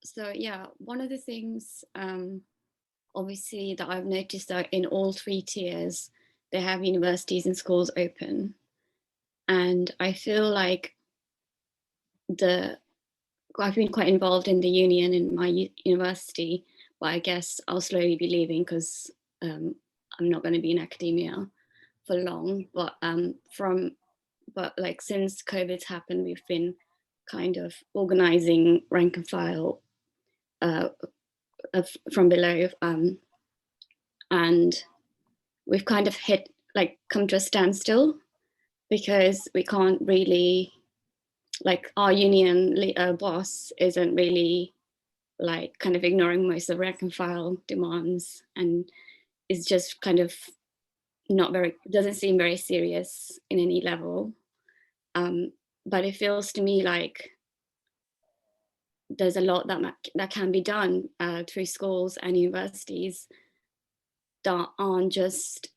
So yeah, one of the things obviously that I've noticed that in all 3 tiers, they have universities and schools open. And I feel like I've been quite involved in the union in my university, but I guess I'll slowly be leaving because I'm not going to be in academia for long. But like since COVID's happened, we've been kind of organizing rank and file from below, and we've kind of come to a standstill because we can't really, like, our union boss isn't really like kind of ignoring most of the rank and file demands, and is just kind of doesn't seem very serious in any level. But it feels to me like there's a lot that can be done through schools and universities that aren't just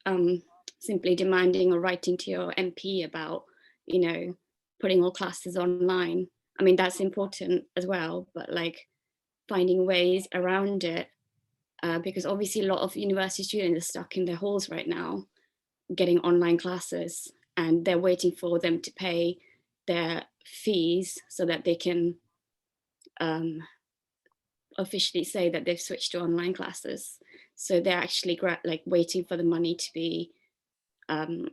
simply demanding or writing to your MP about, putting all classes online. I mean, that's important as well, but like finding ways around it, because obviously a lot of university students are stuck in their halls right now, getting online classes, and they're waiting for them to pay their fees so that they can officially say that they've switched to online classes. So they're actually waiting for the money to be go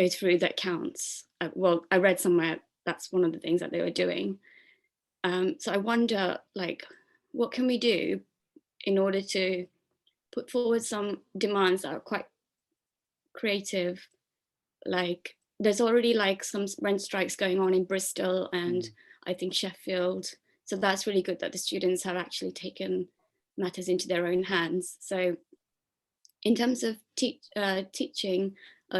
through the accounts. Well, I read somewhere that's one of the things that they were doing. So I wonder, like, what can we do in order to put forward some demands that are quite creative? Like, there's already like some rent strikes going on in Bristol and I think Sheffield. So that's really good that the students have actually taken matters into their own hands. So in terms of teaching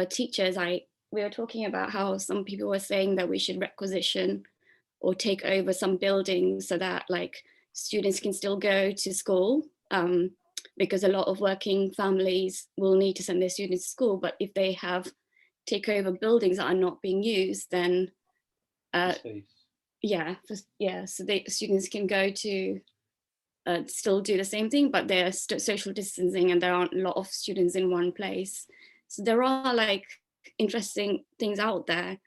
teachers, we were talking about how some people were saying that we should requisition or take over some buildings so that like students can still go to school, because a lot of working families will need to send their students to school, but if they take over buildings that are not being used, then so students can go to still do the same thing, but they're social distancing and there aren't a lot of students in one place. So there are like interesting things out there,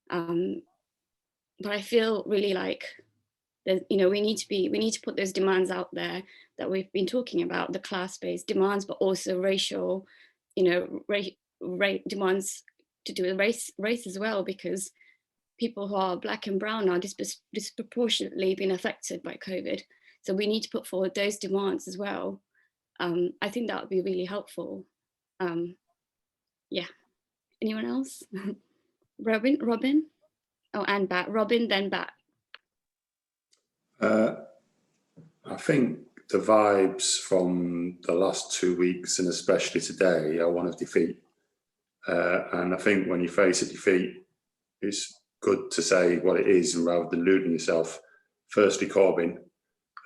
but I feel really like that, we need to put those demands out there that we've been talking about, the class-based demands, but also racial, demands to do with race as well, because people who are Black and brown are disproportionately being affected by COVID. So we need to put forward those demands as well. I think that would be really helpful. Yeah. Anyone else? Robin? Oh, and Bat. Robin, then Bat. I think the vibes from the last 2 weeks, and especially today, are one of defeat. And I think when you face a defeat, it's good to say what it is, and rather than deluding yourself. Firstly, Corbyn,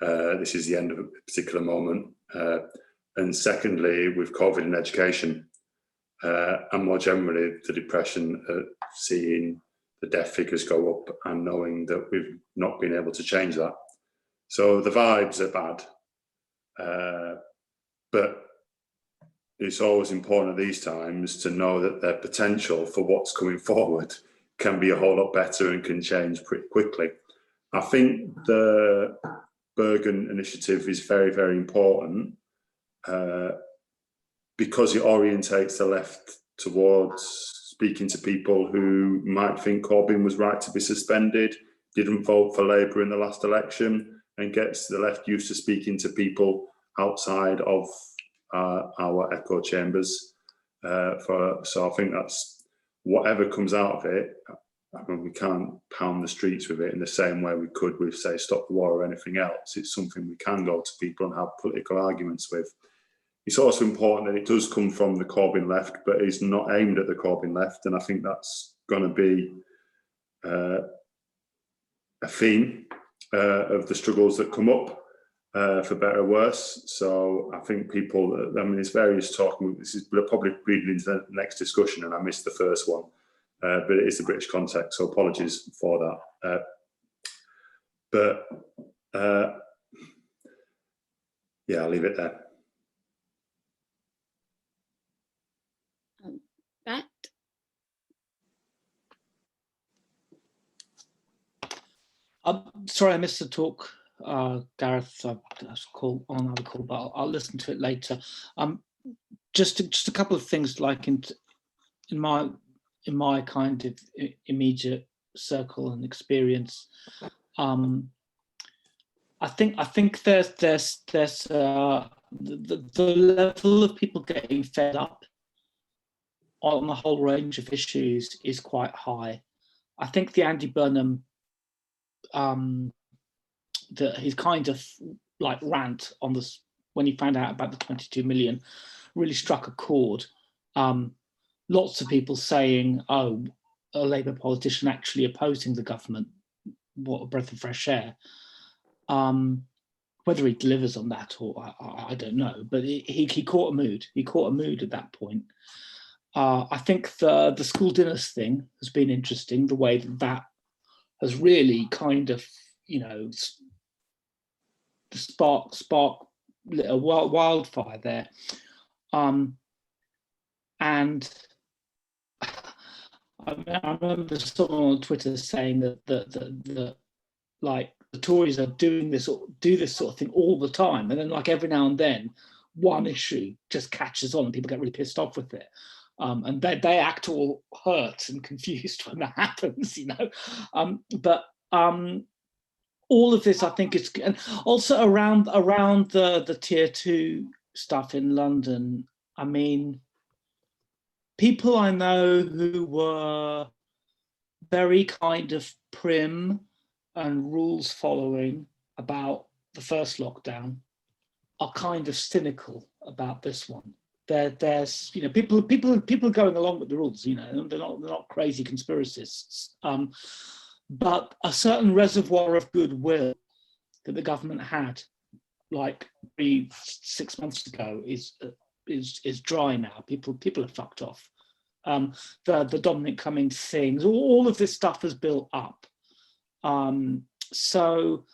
this is the end of a particular moment. And secondly, with COVID in education, and more generally, the depression, seeing the death figures go up and knowing that we've not been able to change that. So the vibes are bad, but it's always important at these times to know that their potential for what's coming forward can be a whole lot better and can change pretty quickly. I think the Bergen initiative is very, very important because it orientates the left towards speaking to people who might think Corbyn was right to be suspended, didn't vote for Labour in the last election, and gets the left used to speaking to people outside of our echo chambers. So I think that's whatever comes out of it. I mean, we can't pound the streets with it in the same way we could with, say, Stop the War or anything else. It's something we can go to people and have political arguments with. It's also important that it does come from the Corbyn left, but it's not aimed at the Corbyn left. And I think that's going to be a theme of the struggles that come up, for better or worse. So I think people, I mean, there's various talking, this is probably reading into the next discussion, and I missed the first one, but it is the British context, so apologies for that. Yeah, I'll leave it there. Pat? Sorry, I missed the talk, Gareth. So I was on another call, but I'll listen to it later. Just a couple of things, like in my kind of immediate circle and experience. I think there's the level of people getting fed up on a whole range of issues is quite high. I think the Andy Burnham, his kind of like rant on this when he found out about the 22 million really struck a chord. Lots of people saying, oh, a Labour politician actually opposing the government, what a breath of fresh air. Whether he delivers on that or I don't know, but he caught a mood. He caught a mood at that point. I think the school dinners thing has been interesting, the way that has really kind of, you know, spark lit a wildfire there. And I remember someone on Twitter saying that like the Tories are do this sort of thing all the time, and then like every now and then one issue just catches on and people get really pissed off with it. And they act all hurt and confused when that happens, you know. But all of this, I think, is, and also around the tier 2 stuff in London. I mean, people I know who were very kind of prim and rules following about the first lockdown are kind of cynical about this one. There's, you know, people going along with the rules, you know, they're not crazy conspiracists, but a certain reservoir of goodwill that the government had like 6 months ago is dry now. People are fucked off. The Dominic Cummings things, all of this stuff has built up. So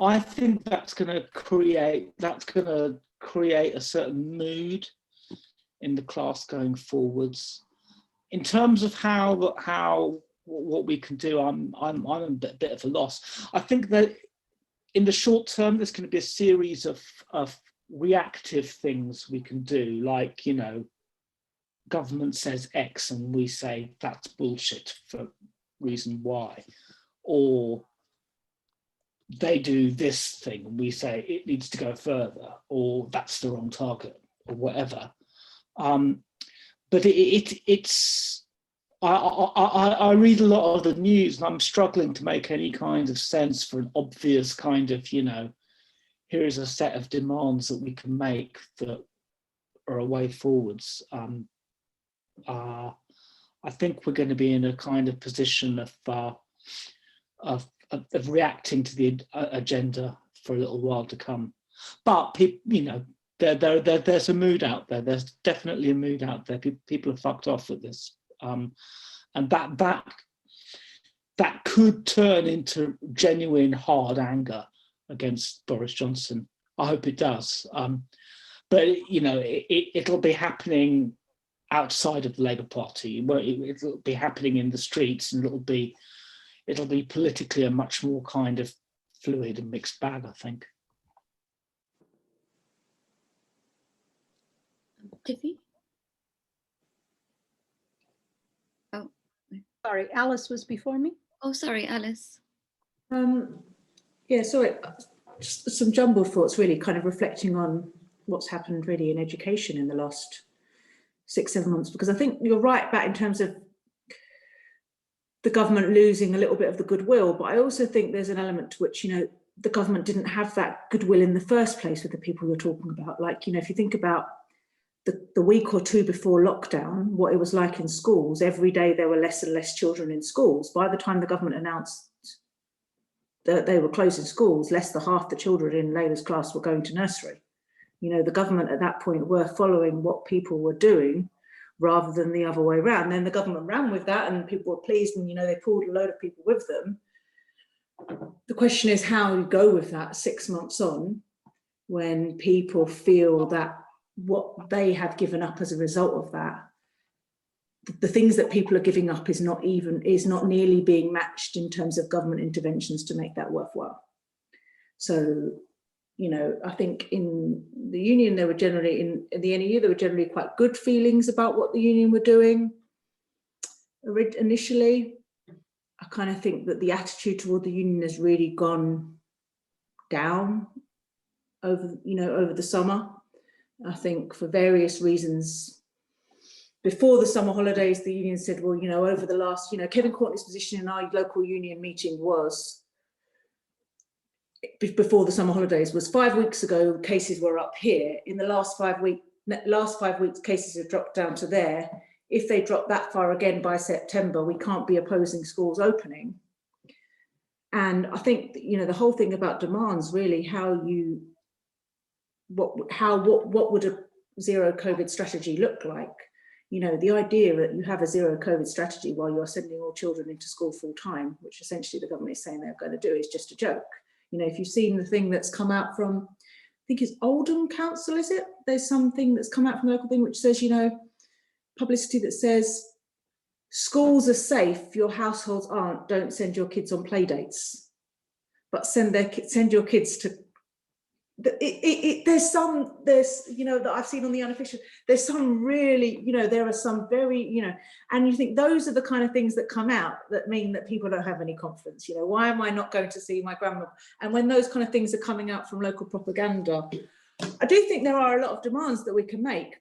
I think that's going to create a certain mood in the class going forwards. In terms of how what we can do, I'm a bit of a loss. I think that in the short term, there's going to be a series of reactive things we can do, like, you know, government says X and we say that's bullshit for reason Y, or they do this thing and we say it needs to go further, or that's the wrong target, or whatever. But it's I read a lot of the news and I'm struggling to make any kind of sense for an obvious kind of, you know, here is a set of demands that we can make that are a way forwards. I think we're going to be in a kind of position of reacting to the agenda for a little while to come. But people, you know, there's a mood out there. There's definitely a mood out there. People are fucked off at this, and that could turn into genuine hard anger against Boris Johnson. I hope it does. But you know, it'll be happening outside of the Labour Party. It'll be happening in the streets, and it'll be politically a much more kind of fluid and mixed bag, I think. Tiffy? Oh, Sorry, Alice was before me. oh, sorry, Alice. Yeah, so just some jumbled thoughts, really, kind of reflecting on what's happened really in education in the last 6-7 months, because I think you're right about in terms of the government losing a little bit of the goodwill, but I also think there's an element to which, you know, the government didn't have that goodwill in the first place with the people you're talking about. Like, you know, if you think about the week or two before lockdown, what it was like in schools, every day there were less and less children in schools. By the time the government announced that they were closing schools, less than half the children in Labour's class were going to nursery. You know, the government at that point were following what people were doing rather than the other way around. Then the government ran with that and people were pleased, and, you know, they pulled a load of people with them. The question is how you go with that 6 months on, when people feel that what they have given up as a result of that, the things that people are giving up is not nearly being matched in terms of government interventions to make that worthwhile. So, you know, I think in the union, there were generally, in the NEU, there were generally quite good feelings about what the union were doing initially. I kind of think that the attitude toward the union has really gone down over the summer. I think for various reasons. Before the summer holidays, the union said, well, you know, over the last, you know, Kevin Courtney's position in our local union meeting was, before the summer holidays, was 5 weeks ago, cases were up here. In the last 5 weeks, cases have dropped down to there. If they drop that far again by September, we can't be opposing schools opening. And I think, you know, the whole thing about demands, really, what would a zero COVID strategy look like? You know, the idea that you have a zero COVID strategy while you're sending all children into school full time, which essentially the government is saying they're going to do, is just a joke. You know, if you've seen the thing that's come out from, I think it's Oldham Council, is it? There's something that's come out from the local thing which says, you know, publicity that says, schools are safe, your households aren't, don't send your kids on play dates, but send your kids to, there's you know, that I've seen on the unofficial, there's some really, you know, there are some very, you know, and you think those are the kind of things that come out that mean that people don't have any confidence. You know, why am I not going to see my grandma? And when those kind of things are coming out from local propaganda, I do think there are a lot of demands that we can make,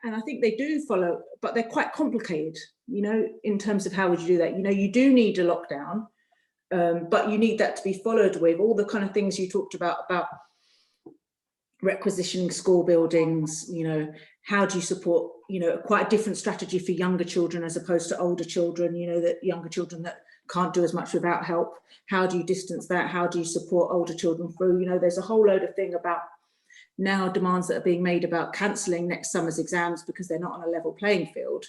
and I think they do follow, but they're quite complicated, you know, in terms of how would you do that? You know, you do need a lockdown, but you need that to be followed with all the kind of things you talked about requisitioning school buildings. You know, how do you support, you know, quite a different strategy for younger children as opposed to older children, you know, that younger children that can't do as much without help. How do you distance that? How do you support older children through? You know, there's a whole load of thing about now demands that are being made about cancelling next summer's exams because they're not on a level playing field.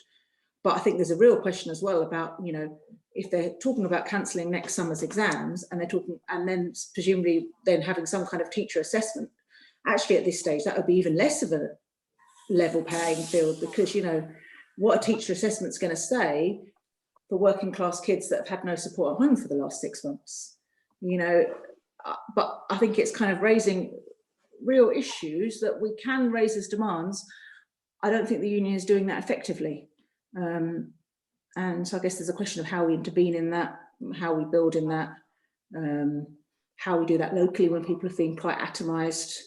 But I think there's a real question as well about, you know, if they're talking about cancelling next summer's exams and they're talking, and then presumably then having some kind of teacher assessment, actually at this stage that would be even less of a level playing field, because, you know, what a teacher assessment's going to say for working class kids that have had no support at home for the last 6 months, you know. But I think it's kind of raising real issues that we can raise as demands. I don't think the union is doing that effectively. And so I guess there's a question of how we intervene in that, how we build in that, how we do that locally when people are feeling quite atomised,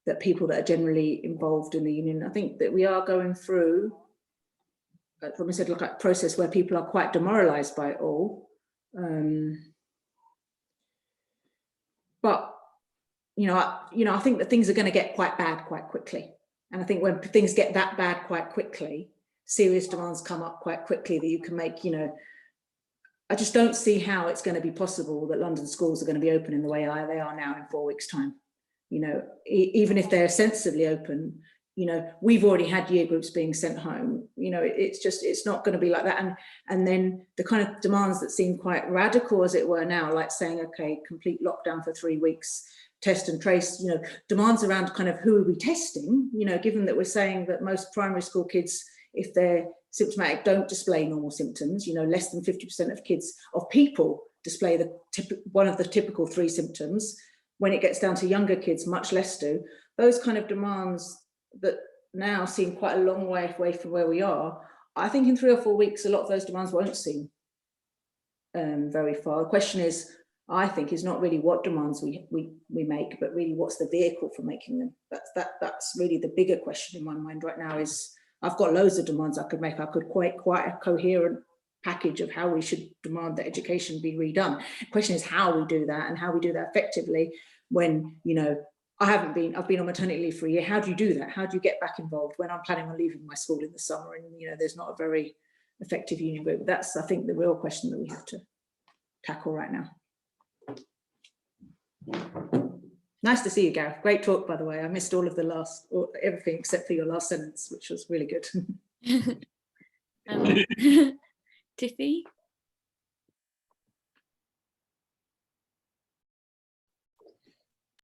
that people that are generally involved in the union. I think that we are going through, from I said, like a process where people are quite demoralised by it all. But I think that things are going to get quite bad quite quickly. And I think when things get that bad quite quickly, serious demands come up quite quickly that you can make, you know. I just don't see how it's going to be possible that London schools are going to be open in the way they are now in 4 weeks' time. You know, even if they're sensibly open, you know, we've already had year groups being sent home. You know, it's not going to be like that. And then the kind of demands that seem quite radical, as it were now, like saying, okay, complete lockdown for 3 weeks, test and trace, you know, demands around kind of who are we testing, you know, given that we're saying that most primary school kids, if they're symptomatic, don't display normal symptoms. You know, less than 50% of people display one of the typical 3 symptoms. When it gets down to younger kids, much less do. Those kind of demands that now seem quite a long way away from where we are, I think in 3 or 4 weeks, a lot of those demands won't seem very far. The question is, I think, is not really what demands we make, but really what's the vehicle for making them. That's really the bigger question in my mind right now. Is I've got loads of demands I could make. I could quite a coherent package of how we should demand that education be redone. The question is how we do that, and how we do that effectively when, you know, I've been on maternity leave for a year. How do you do that? How do you get back involved when I'm planning on leaving my school in the summer and, you know, there's not a very effective union group? That's, I think, the real question that we have to tackle right now. Nice to see you, Gareth. Great talk, by the way. I missed all of the everything except for your last sentence, which was really good. Tiffy?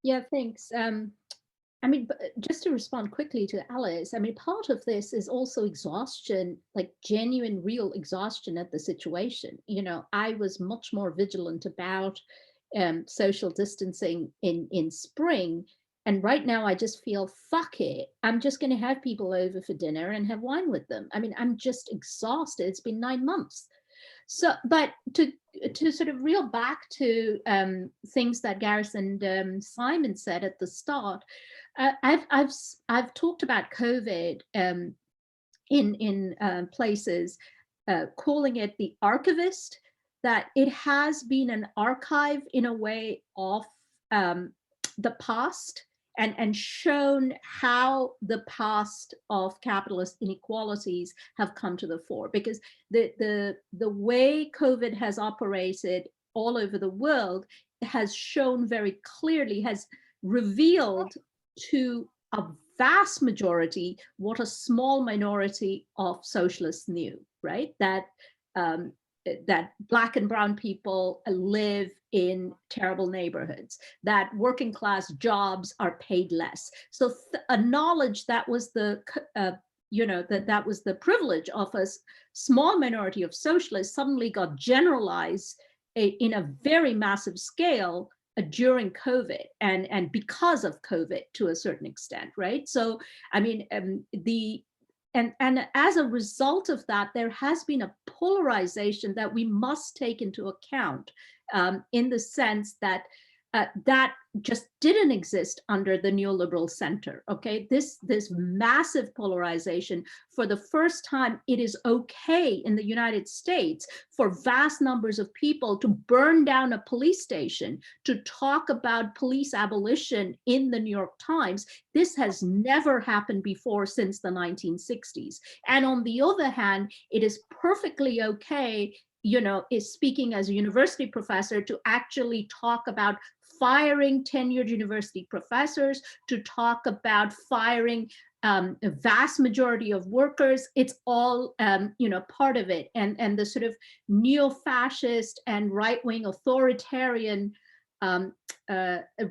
Yeah, thanks. I mean, just to respond quickly to Alice, I mean, part of this is also exhaustion, like genuine, real exhaustion at the situation. You know, I was much more vigilant about social distancing in spring. And right now I just feel, fuck it. I'm just going to have people over for dinner and have wine with them. I mean, I'm just exhausted. It's been 9 months. So, but to sort of reel back to things that Gareth and Simon said at the start, I've talked about COVID in places, calling it the archivist, that it has been an archive in a way of the past, and shown how the past of capitalist inequalities have come to the fore. Because the way COVID has operated all over the world has shown very clearly, has revealed to a vast majority what a small minority of socialists knew, right? That Black and brown people live in terrible neighborhoods, that working class jobs are paid less. So a knowledge that was the, that was the privilege of a small minority of socialists suddenly got generalized in a very massive scale during COVID and because of COVID to a certain extent, right? So, I mean, And as a result of that, there has been a polarization that we must take into account, in the sense that that just didn't exist under the neoliberal center. Okay, this massive polarization. For the first time, it is okay in the United States for vast numbers of people to burn down a police station, to talk about police abolition in the New York Times. This has never happened before since the 1960s. And on the other hand, it is perfectly okay, you know, is speaking as a university professor, to actually talk about firing tenured university professors, to talk about firing a vast majority of workers. It's all, part of it. And the sort of neo-fascist and right-wing authoritarian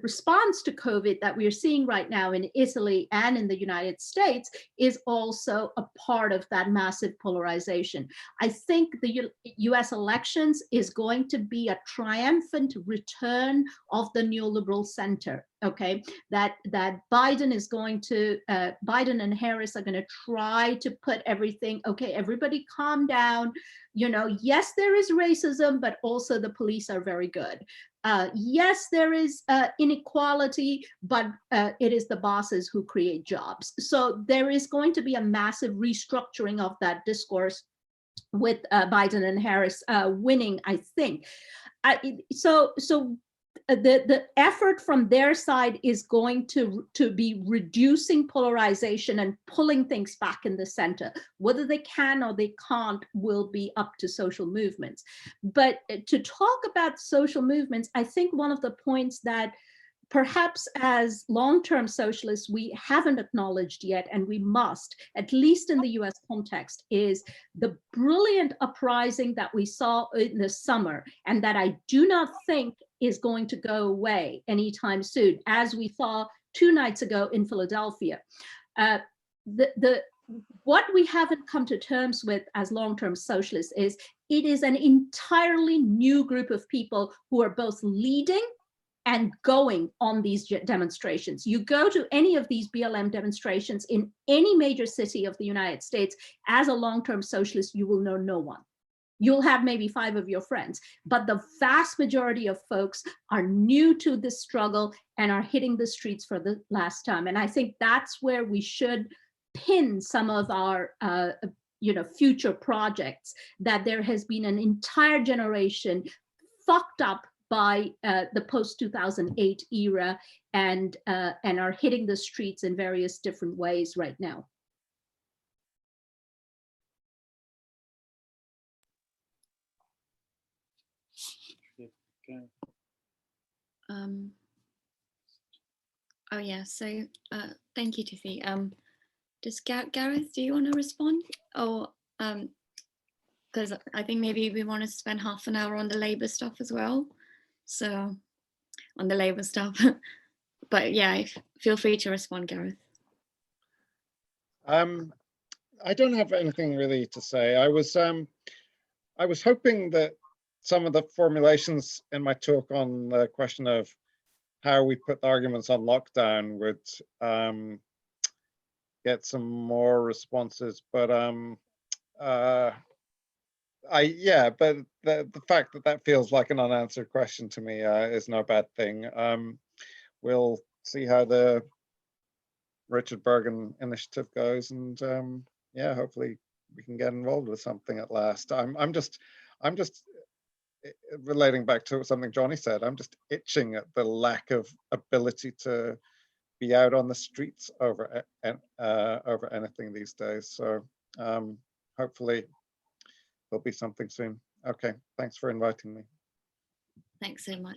response to COVID that we are seeing right now in Italy and in the United States is also a part of that massive polarization. I think the US elections is going to be a triumphant return of the neoliberal center. Okay, that Biden is going to, Biden and Harris are going to try to put everything, okay, everybody calm down. You know, yes, there is racism, but also the police are very good. Yes, there is inequality, but it is the bosses who create jobs. So there is going to be a massive restructuring of that discourse with Biden and Harris winning, I think. The effort from their side is going to be reducing polarization and pulling things back in the center. Whether they can or they can't will be up to social movements. But to talk about social movements, I think one of the points that perhaps as long-term socialists we haven't acknowledged yet, and we must, at least in the US context, is the brilliant uprising that we saw in the summer, and that I do not think is going to go away anytime soon, as we saw 2 nights ago in Philadelphia. What we haven't come to terms with as long-term socialists is it is an entirely new group of people who are both leading and going on these demonstrations. You go to any of these BLM demonstrations in any major city of the United States, as a long-term socialist, you will know no one. you'll have maybe 5 of your friends, but the vast majority of folks are new to this struggle and are hitting the streets for the last time. And I think that's where we should pin some of our future projects, that there has been an entire generation fucked up by the post-2008 era and are hitting the streets in various different ways right now. Oh yeah, so thank you, Tiffy. Does Gareth, do you want to respond? Or because I think maybe we want to spend half an hour on the Labour stuff as well. So on the Labour stuff, but yeah, feel free to respond, Gareth. I don't have anything really to say. I was hoping that some of the formulations in my talk on the question of how we put the arguments on lockdown would get some more responses, but but the fact that that feels like an unanswered question to me is no bad thing. We'll see how the Richard Bergen initiative goes, and yeah, hopefully we can get involved with something at last. I'm just relating back to something Johnny said. I'm just itching at the lack of ability to be out on the streets over anything these days. So hopefully there'll be something soon. Okay, thanks for inviting me. Thanks so much.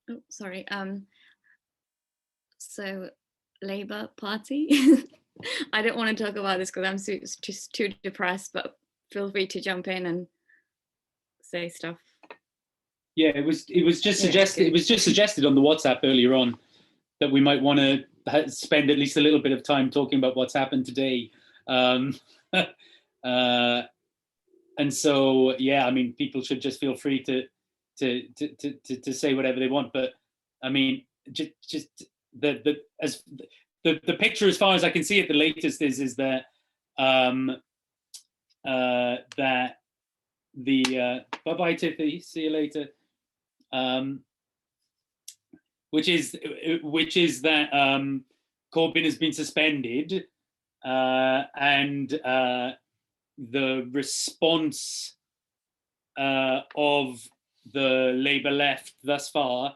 Oh, sorry. So Labour Party. I don't want to talk about this because I'm just too depressed, but feel free to jump in and say stuff. Yeah, it was just suggested. It was just suggested on the WhatsApp earlier on that we might want to spend at least a little bit of time talking about what's happened today. And so, yeah, I mean, people should just feel free to say whatever they want. But I mean, just the picture, as far as I can see it, the latest is that that the bye-bye Tiffy, see you later. Which is that Corbyn has been suspended, and the response of the Labour left thus far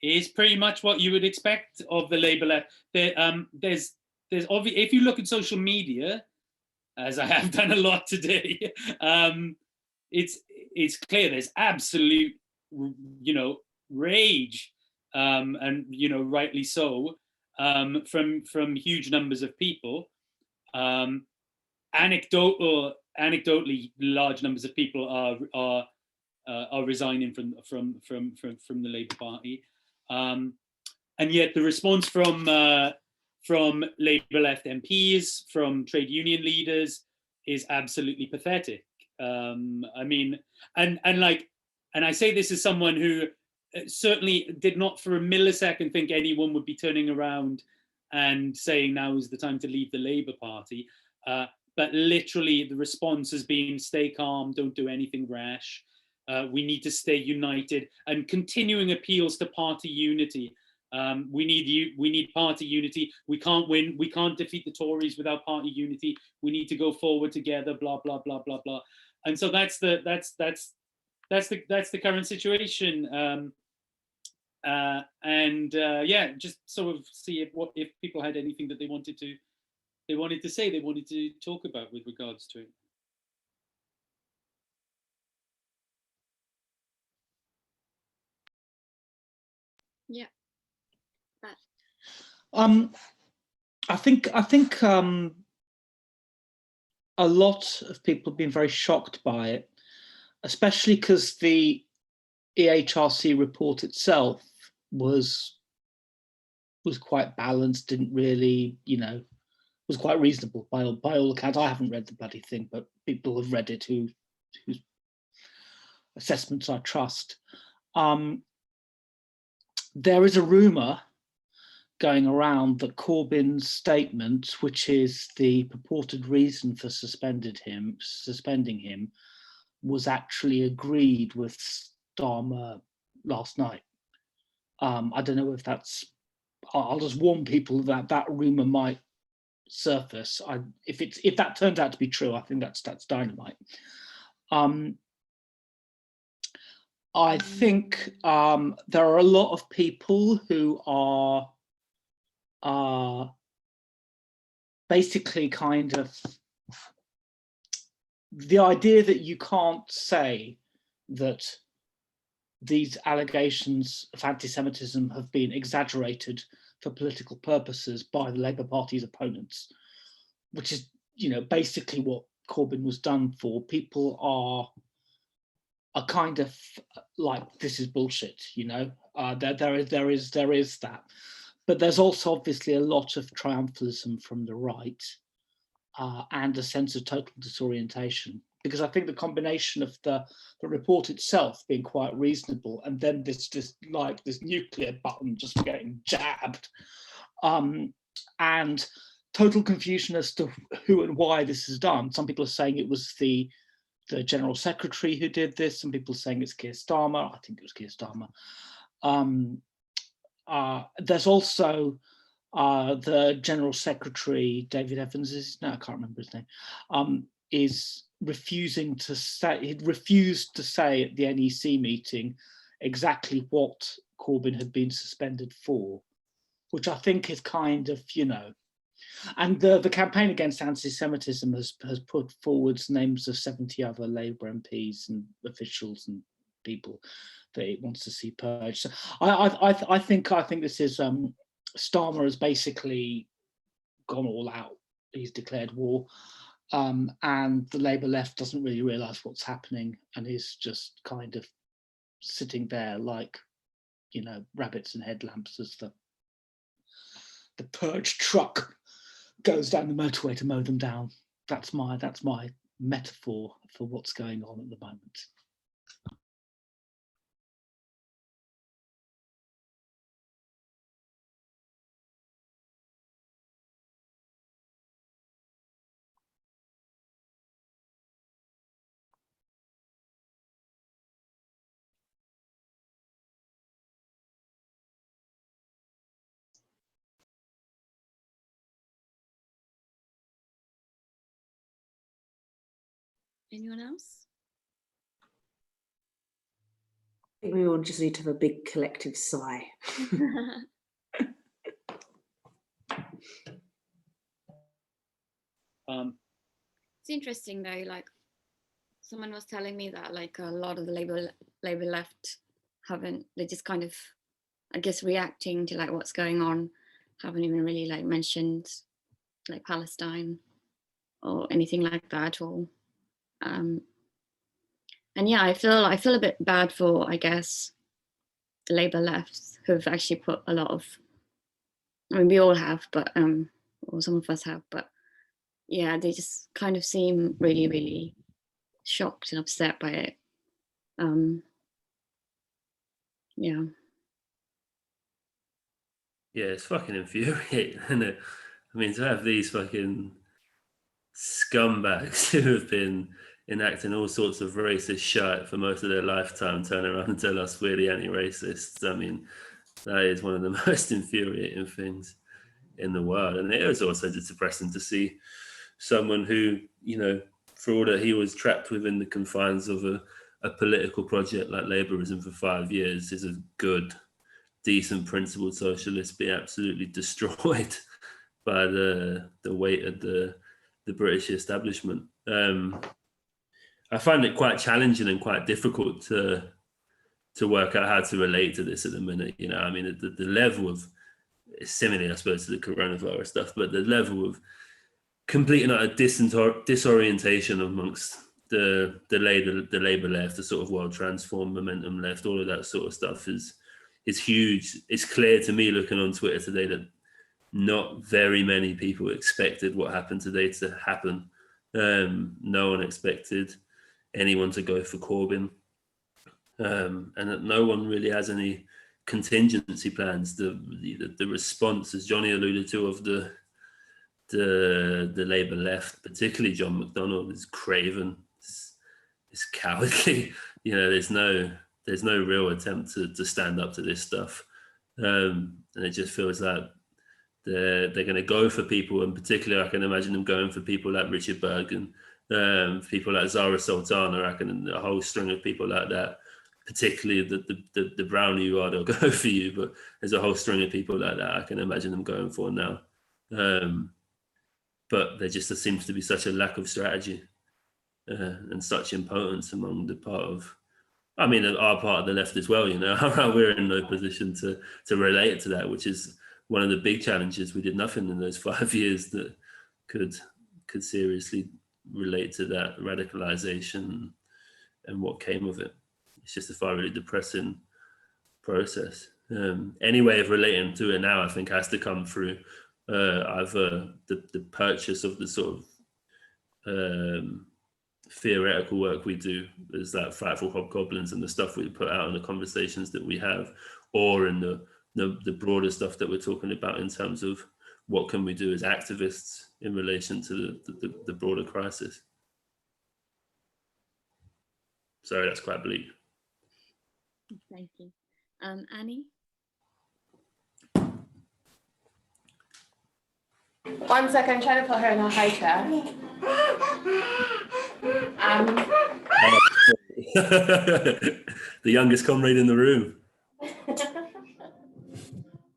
is pretty much what you would expect of the Labour left. There's obviously, if you look at social media, as I have done a lot today, it's clear there's absolute, rage, and rightly so, from huge numbers of people. Anecdotally, large numbers of people are resigning from the Labour Party, and yet the response from Labour left MPs, from trade union leaders, is absolutely pathetic. I mean, and I say this as someone who certainly did not for a millisecond think anyone would be turning around and saying now is the time to leave the Labour Party. But literally the response has been stay calm, don't do anything rash. We need to stay united, and continuing appeals to party unity. We need party unity. We can't win. We can't defeat the Tories without party unity. We need to go forward together. Blah blah blah blah blah. And so that's the current situation. Yeah, just sort of see if people had anything that they wanted to say, they wanted to talk about with regards to it. Yeah. I think a lot of people have been very shocked by it, especially because the EHRC report itself was quite balanced, didn't really, was quite reasonable by all accounts. I haven't read the bloody thing, but people have read it whose assessments I trust. There is a rumour going around that Corbyn's statement, which is the purported reason for suspending him, was actually agreed with Starmer last night. I don't know if that's. I'll just warn people that that rumor might surface. If that turns out to be true, I think that's dynamite. I think there are a lot of people who are basically kind of the idea that you can't say that these allegations of anti-Semitism have been exaggerated for political purposes by the Labour Party's opponents, which is, basically what Corbyn was done for. People are kind of like, this is bullshit, there is that. But there's also obviously a lot of triumphalism from the right and a sense of total disorientation, because I think the combination of the report itself being quite reasonable and then this nuclear button just getting jabbed, and total confusion as to who and why this is done. Some people are saying it was the General Secretary who did this. Some people are saying it's Keir Starmer. I think it was Keir Starmer. There's also the General Secretary, David Evans, I can't remember his name, is refusing to say, he refused to say at the NEC meeting exactly what Corbyn had been suspended for, which I think is kind of, and the campaign against anti-Semitism has put forward names of 70 other Labour MPs and officials and people that it wants to see purged. So I think this is Starmer has basically gone all out. He's declared war, and the Labour left doesn't really realise what's happening and is just kind of sitting there like, rabbits and headlamps as the purge truck goes down the motorway to mow them down. That's my metaphor for what's going on at the moment. Anyone else? I think we all just need to have a big collective sigh. It's interesting though, like someone was telling me that like a lot of the Labour left they're just kind of, I guess, reacting to like what's going on, haven't even really like mentioned like Palestine or anything like that at all. And yeah, I feel a bit bad for, I guess, the Labour left who've actually put a lot of, I mean, we all have, but or some of us have, but yeah, they just kind of seem really, really shocked and upset by it. Yeah. Yeah, it's fucking infuriating, isn't it? I mean, to have these fucking scumbags who have been enacting all sorts of racist shit for most of their lifetime turn around and tell us we're the anti-racists. I mean, that is one of the most infuriating things in the world. And it is also just depressing to see someone who, for all that he was trapped within the confines of a political project like Labourism for 5 years, is a good, decent, principled socialist, be absolutely destroyed by the weight of the British establishment. I find it quite challenging and quite difficult to work out how to relate to this at the minute. I mean, the level of, similarly, I suppose, to the coronavirus stuff, but the level of complete and utter disorientation amongst the Labour left, the sort of world transform momentum left, all of that sort of stuff is huge. It's clear to me looking on Twitter today that not very many people expected what happened today to happen. No one expected anyone to go for Corbyn, and that no one really has any contingency plans, the response, as Johnny alluded to, of the Labour left, particularly John McDonnell, is craven, it's cowardly. There's no real attempt to stand up to this stuff, and it just feels like they're going to go for people. In particular, I can imagine them going for people like Richard Berg and people like Zara Sultana. I reckon a whole string of people like that. Particularly the brownie you are, they'll go for you. But there's a whole string of people like that I can imagine them going for now. But there just seems to be such a lack of strategy and such impotence among our part of the left as well. We're in no position to relate to that, which is one of the big challenges. We did nothing in those 5 years that could seriously relate to that radicalization and what came of it. It's just a really depressing process. Any way of relating to it now, I think, has to come through either the purchase of the sort of theoretical work we do, as that Frightful Hobgoblins and the stuff we put out and the conversations that we have, or in the broader stuff that we're talking about in terms of what can we do as activists in relation to the broader crisis. Sorry, that's quite bleak. Thank you. Annie? One second, I'm trying to put her in her high chair. The youngest comrade in the room.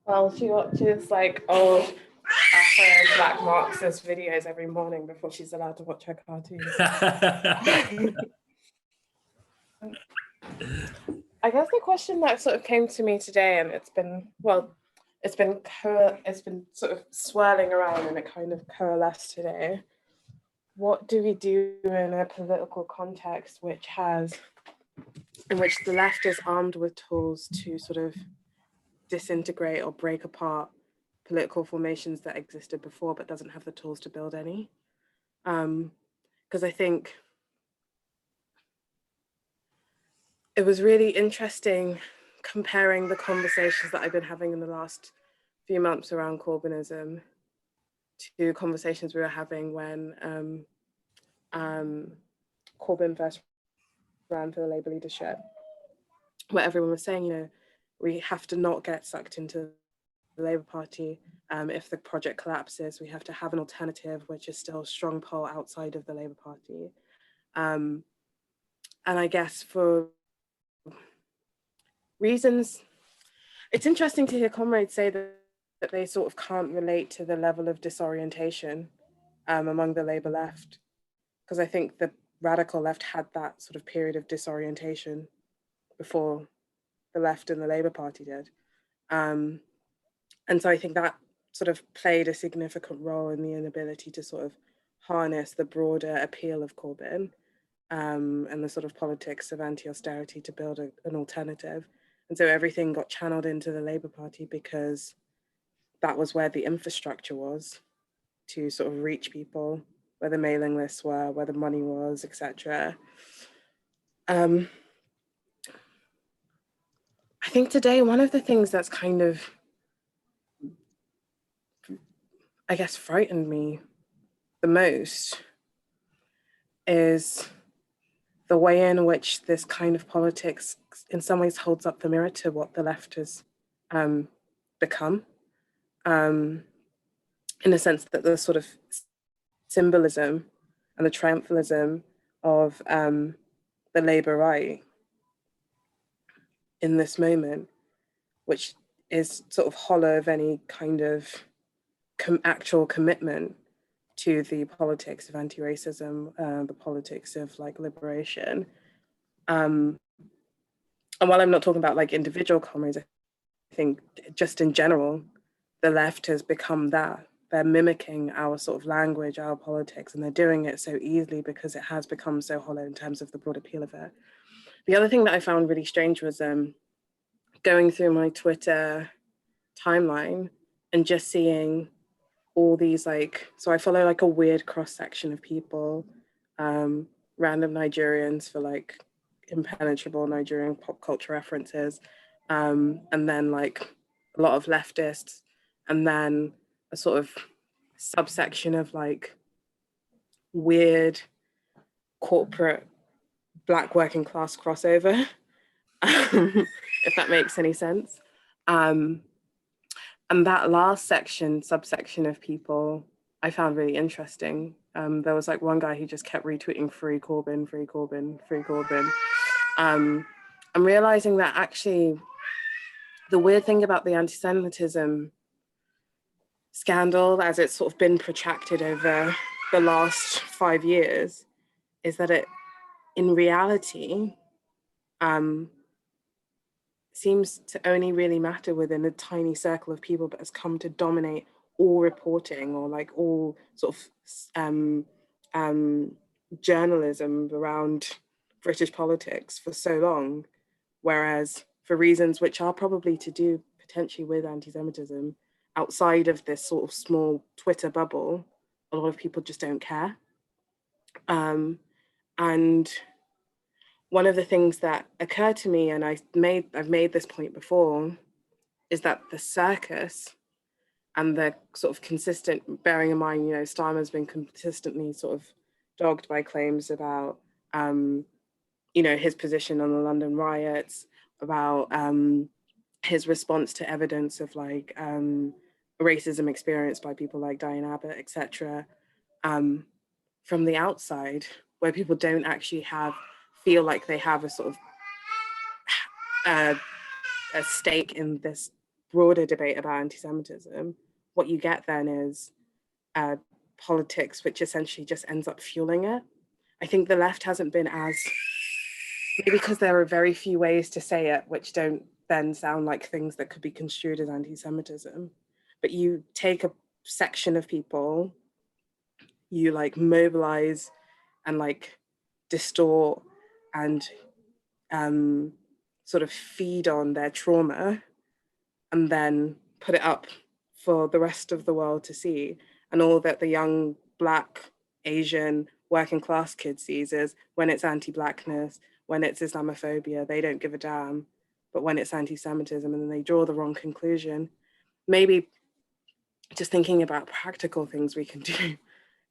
Well, she watches like old Afro Black Marxist videos every morning before she's allowed to watch her cartoons. I guess the question that sort of came to me today, and it's been sort of swirling around and it kind of coalesced today. What do we do in a political context in which the left is armed with tools to sort of disintegrate or break apart political formations that existed before, but doesn't have the tools to build any? Because I think it was really interesting comparing the conversations that I've been having in the last few months around Corbynism to conversations we were having when Corbyn first ran for the Labour leadership, where everyone was saying, we have to not get sucked into the Labour Party. If the project collapses, we have to have an alternative, which is still a strong pull outside of the Labour Party. And I guess for reasons, it's interesting to hear comrades say that they sort of can't relate to the level of disorientation among the Labour left, because I think the radical left had that sort of period of disorientation before the left and the Labour Party did. And so I think that sort of played a significant role in the inability to sort of harness the broader appeal of Corbyn and the sort of politics of anti-austerity to build an alternative. And so everything got channeled into the Labour Party because that was where the infrastructure was to sort of reach people, where the mailing lists were, where the money was, etc. I think today, one of the things that's kind of, I guess, frightened me the most is the way in which this kind of politics in some ways holds up the mirror to what the left has become, in the sense that the sort of symbolism and the triumphalism of the Labour right in this moment, which is sort of hollow of any kind of actual commitment to the politics of anti-racism, the politics of like liberation. And while I'm not talking about like individual comrades, I think just in general, the left has become that. They're mimicking our sort of language, our politics, and they're doing it so easily because it has become so hollow in terms of the broad appeal of it. The other thing that I found really strange was going through my Twitter timeline and just seeing all these so I follow like a weird cross-section of people, random Nigerians for like impenetrable Nigerian pop culture references, and then like a lot of leftists, and then a sort of subsection of like weird corporate Black working class crossover, if that makes any sense. And that last subsection of people, I found really interesting. There was like one guy who just kept retweeting free Corbyn, free Corbyn, free Corbyn. I'm realizing that actually the weird thing about the anti-Semitism scandal, as it's sort of been protracted over the last 5 years, is that it, in reality, seems to only really matter within a tiny circle of people, but has come to dominate all reporting or like all sort of journalism around British politics for so long. Whereas for reasons which are probably to do potentially with anti-Semitism, outside of this sort of small Twitter bubble, a lot of people just don't care. And one of the things that occurred to me, and I've made this point before, is that the circus and the sort of consistent, bearing in mind, you know, Starmer's been consistently sort of dogged by claims about, you know, his position on the London riots, about his response to evidence of like racism experienced by people like Diane Abbott, etc. From the outside, where people don't actually feel like they have a sort of a stake in this broader debate about anti-Semitism, what you get then is politics, which essentially just ends up fueling it. I think the left hasn't been as, maybe because there are very few ways to say it, which don't then sound like things that could be construed as anti-Semitism. But you take a section of people, you like mobilize and like distort and sort of feed on their trauma, and then put it up for the rest of the world to see. And all that the young Black, Asian, working class kid sees is when it's anti-Blackness, when it's Islamophobia, they don't give a damn. But when it's anti-Semitism, and then they draw the wrong conclusion. Maybe just thinking about practical things we can do,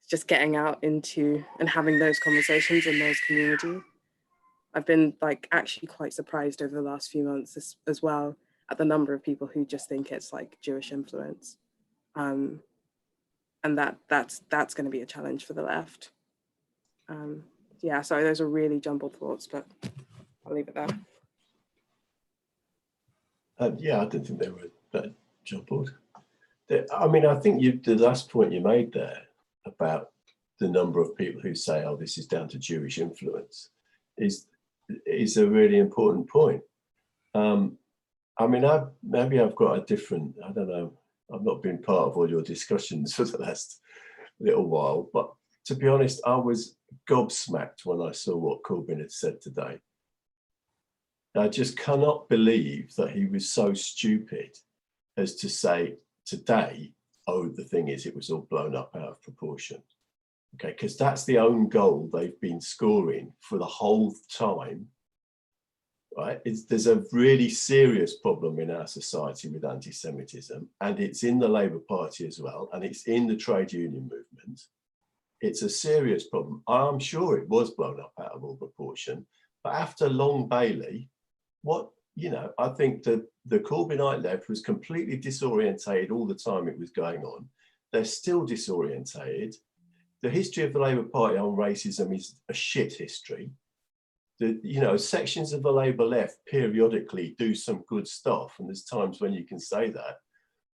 just getting out into and having those conversations in those communities. I've been like actually quite surprised over the last few months as well at the number of people who just think it's like Jewish influence. And that's going to be a challenge for the left. Yeah, sorry, those are really jumbled thoughts, but I'll leave it there. Yeah, I didn't think they were that jumbled. I mean, I think the last point you made there about the number of people who say, oh, this is down to Jewish influence is a really important point. I mean, maybe I've got a different, I don't know, I've not been part of all your discussions for the last little while, but to be honest, I was gobsmacked when I saw what Corbyn had said today. I just cannot believe that he was so stupid as to say today, oh, the thing is, it was all blown up out of proportion. Okay, because that's the own goal they've been scoring for the whole time, right? There's a really serious problem in our society with anti-Semitism, and it's in the Labour Party as well, and it's in the trade union movement. It's a serious problem. I'm sure it was blown up out of all proportion, but after Long Bailey, I think that the Corbynite left was completely disorientated all the time it was going on. They're still disorientated. The history of the Labour Party on racism is a shit history. Sections of the Labour left periodically do some good stuff, and there's times when you can say that.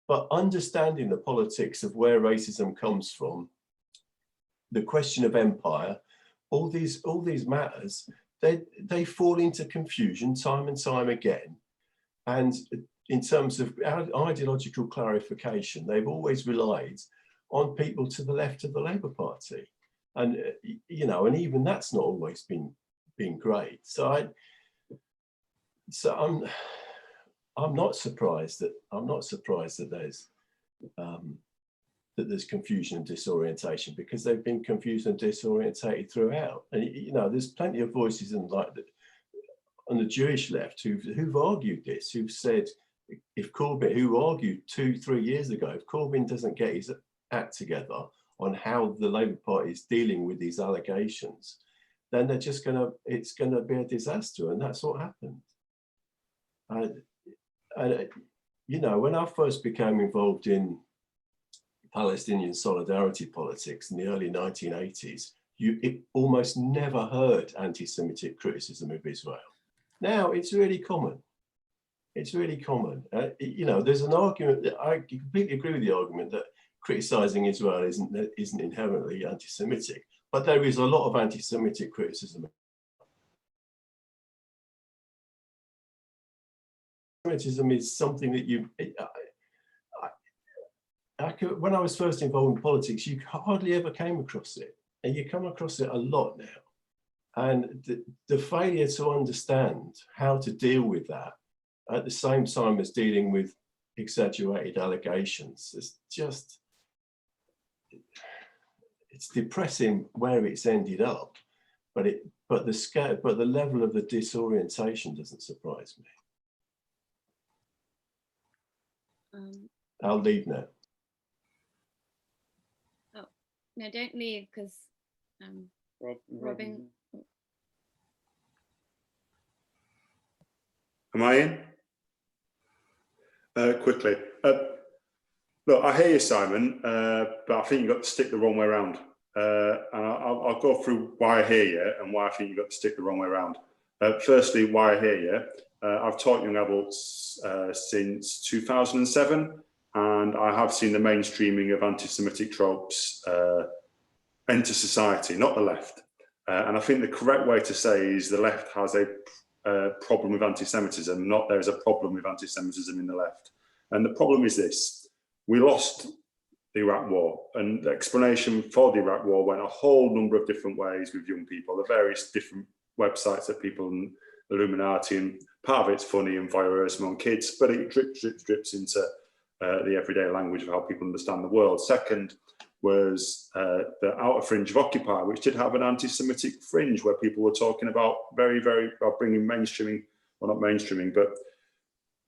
But understanding the politics of where racism comes from, the question of empire, all these matters, they fall into confusion time and time again. And in terms of ideological clarification, they've always relied on people to the left of the Labour Party. And, and even that's not always been great. So I'm not surprised that there's confusion and disorientation, because they've been confused and disorientated throughout. And there's plenty of voices on the Jewish left who've argued this, who've said, if Corbyn, who argued 2-3 years ago, if Corbyn doesn't get his act together on how the Labour Party is dealing with these allegations, then they're just it's gonna be a disaster, and that's what happened. You know, when I first became involved in Palestinian solidarity politics in the early 1980s, it almost never heard anti-Semitic criticism of Israel. Now it's really common. It's really common. You know, there's an argument that I completely agree with the argument that criticizing Israel isn't inherently anti-Semitic, but there is a lot of anti-Semitic criticism. Anti-Semitism is something that when I was first involved in politics, you hardly ever came across it, and you come across it a lot now. And the failure to understand how to deal with that at the same time as dealing with exaggerated allegations, it's depressing where it's ended up, but the level of the disorientation doesn't surprise me. I'll leave now. Oh no, don't leave, because Robin. Am I in? Quickly. Look, I hear you, Simon, but I think you've got to stick the wrong way around. And I'll go through why I hear you and why I think you've got to stick the wrong way around. Firstly, why I hear you. I've taught young adults since 2007, and I have seen the mainstreaming of anti-Semitic tropes enter society, not the left. And I think the correct way to say is the left has a problem with anti-Semitism, not there is a problem with anti-Semitism in the left. And the problem is this: we lost the Iraq War, and the explanation for the Iraq War went a whole number of different ways with young people, the various different websites that people in Illuminati, and part of it's funny and voyeurism on kids, but it drips into the everyday language of how people understand the world. Second was the outer fringe of Occupy, which did have an anti-Semitic fringe where people were talking about bringing mainstreaming, well, not mainstreaming, but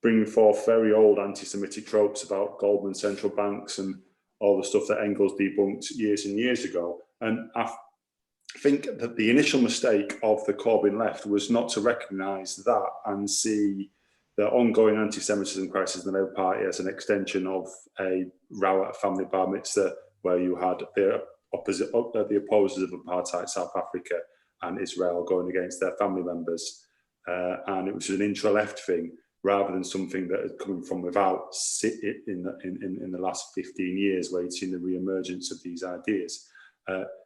bringing forth very old anti-Semitic tropes about Goldman central banks and all the stuff that Engels debunked years and years ago. And I think that the initial mistake of the Corbyn left was not to recognise that and see the ongoing anti-Semitism crisis in the Labour Party as an extension of a row at a family bar mitzvah, where you had the opposers of apartheid South Africa and Israel going against their family members. And it was an intra-left thing rather than something that had come from without in the last 15 years, where you'd seen the re-emergence of these ideas.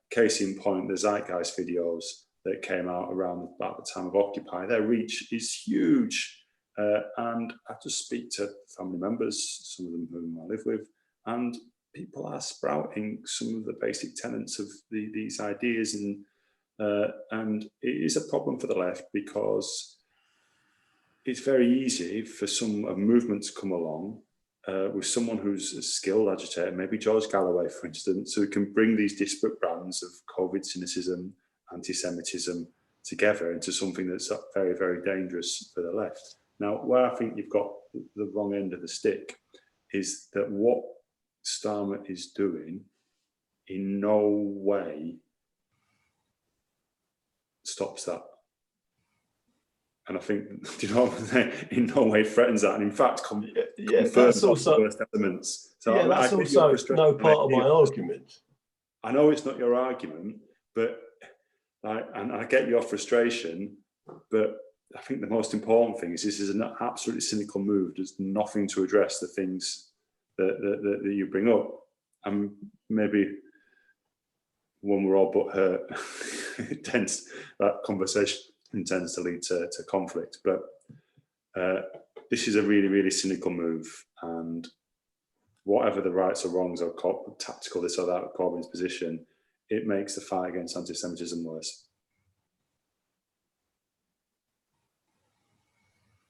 Case in point, the Zeitgeist videos that came out around about the time of Occupy, their reach is huge. And I just speak to family members, some of them whom I live with, and people are sprouting some of the basic tenets of these ideas, and it is a problem for the left, because it's very easy for a movement to come along with someone who's a skilled agitator, maybe George Galloway, for instance, who can bring these disparate brands of COVID cynicism, anti-Semitism together into something that's very, very dangerous for the left. Now, where I think you've got the wrong end of the stick is that what Starmer is doing in no way stops that. And I think, do you know what I'm saying? In no way threatens that, and in fact, confirms the worst elements. So yeah, that's also no part of my argument. I know it's not your argument, but and I get your frustration, but I think the most important thing is this is an absolutely cynical move. There's nothing to address the things that you bring up, and maybe when we're all but hurt, that conversation tends to lead to conflict. But this is a really, really cynical move, and whatever the rights or wrongs or tactical this or that of Corbyn's position, it makes the fight against anti-Semitism worse.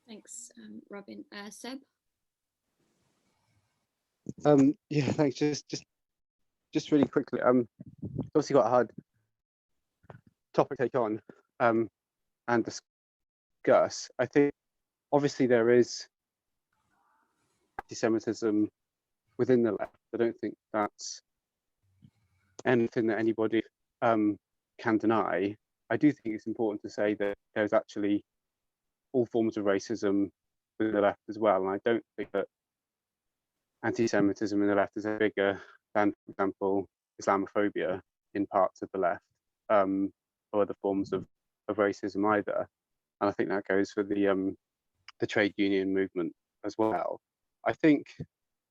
Thanks, Robin. Seb? Yeah, thanks. Just really quickly. Obviously got a hard topic to take on and discuss discuss. I think obviously there is anti-Semitism within the left. I don't think that's anything that anybody can deny. I do think it's important to say that there's actually all forms of racism within the left as well. And I don't think that anti-Semitism in the left is any bigger than, for example, Islamophobia in parts of the left, or other forms of racism either. And I think that goes for the trade union movement as well. I think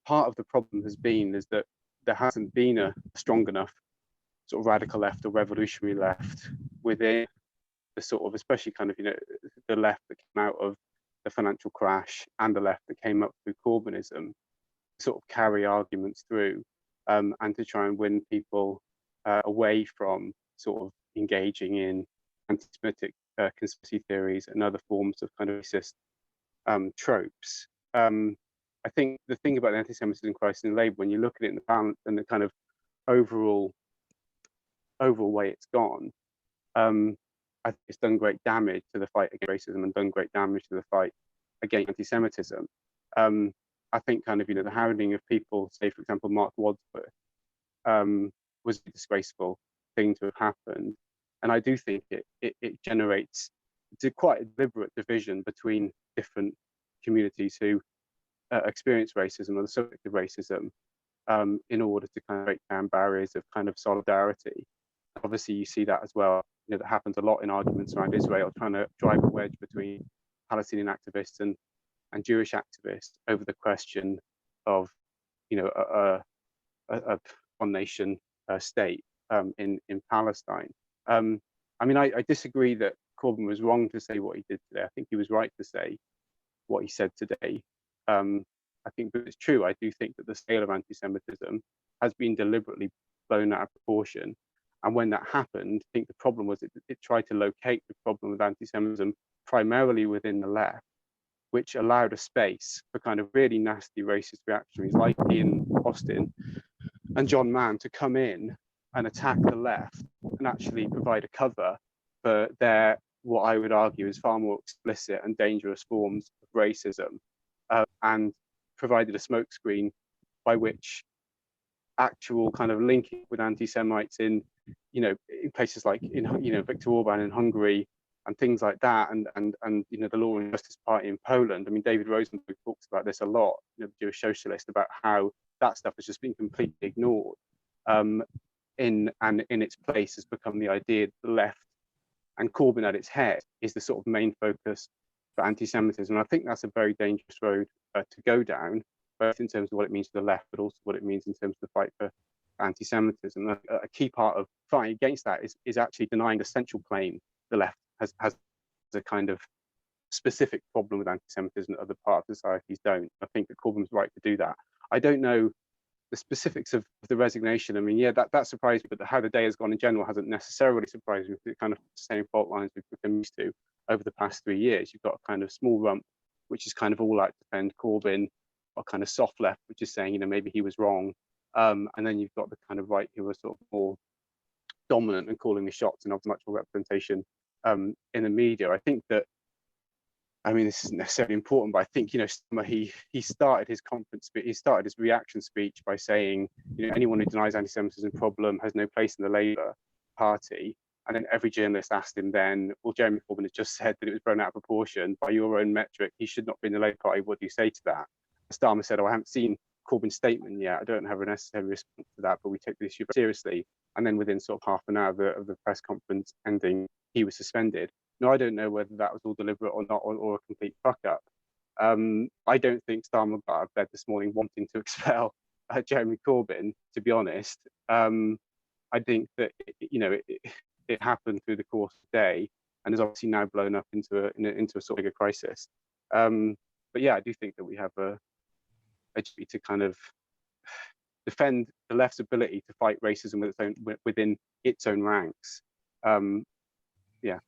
part of the problem has been is that there hasn't been a strong enough sort of radical left or revolutionary left within the sort of, especially kind of, you know, the left that came out of the financial crash and the left that came up through Corbynism, sort of carry arguments through and to try and win people away from sort of engaging in anti-Semitic conspiracy theories and other forms of kind of racist tropes. I think the thing about the anti-Semitism crisis in Labour, when you look at it in the balance and the kind of overall way it's gone, I think it's done great damage to the fight against racism and done great damage to the fight against anti-Semitism. I think kind of, you know, the hounding of people, say for example, Mark Wadsworth, was a disgraceful thing to have happened. And I do think it generates, it's a quite a deliberate division between different communities who experience racism or the subject of racism, in order to kind of break down barriers of kind of solidarity. Obviously, you see that as well. You know, that happens a lot in arguments around Israel, trying to drive a wedge between Palestinian activists and Jewish activists over the question of, you know, a one nation state in Palestine. I mean, I disagree that Corbyn was wrong to say what he did today. I think he was right to say what he said today. I think, but it's true. I do think that the scale of anti-Semitism has been deliberately blown out of proportion. And when that happened, I think the problem was it tried to locate the problem of anti-Semitism primarily within the left, which allowed a space for kind of really nasty racist reactionaries like Ian Austin and John Mann to come in and attack the left and actually provide a cover for their, what I would argue is far more explicit and dangerous forms of racism, and provided a smokescreen by which actual kind of linking with anti-Semites in, you know, in places like in, you know, Viktor Orban in Hungary and things like that, and you know, the Law and Justice Party in Poland. I mean, David Rosenberg talks about this a lot, you know, the Jewish socialist, about how that stuff has just been completely ignored. In its place has become the idea that the left and Corbyn at its head is the sort of main focus for anti-Semitism. And I think that's a very dangerous road to go down, both in terms of what it means to the left, but also what it means in terms of the fight for anti-Semitism. A key part of fighting against that is actually denying the central claim the left has a kind of specific problem with anti-Semitism that other parts of societies don't. I think that Corbyn's right to do that. I don't know the specifics of the resignation. I mean, yeah, that surprised me, but how the day has gone in general hasn't necessarily surprised me. It's kind of the same fault lines we've become used to over the past 3 years. You've got a kind of small rump, which is kind of all out to defend Corbyn, or kind of soft left, which is saying, you know, maybe he was wrong. And then you've got the kind of right who are sort of more dominant and calling the shots and have much more representation in the media. I think that, I mean, this isn't necessarily important, but I think, you know, he started his conference, he started his reaction speech by saying, you know, anyone who denies anti-Semitism problem has no place in the Labour Party. And then every journalist asked him then, well, Jeremy Corbyn has just said that it was blown out of proportion. By your own metric, he should not be in the Labour Party. What do you say to that? Starmer said, oh, I haven't seen Corbyn's statement yet. I don't have a necessary response to that, but we take the issue seriously. And then within sort of half an hour of the press conference ending, he was suspended. Now, I don't know whether that was all deliberate or not, or a complete fuck up. I don't think Starmer got out of bed this morning wanting to expel Jeremy Corbyn, to be honest. I think that, you know, it happened through the course of the day and is obviously now blown up into a sort of bigger crisis. But yeah, I do think that we have a duty to kind of defend the left's ability to fight racism within its own ranks. Yeah.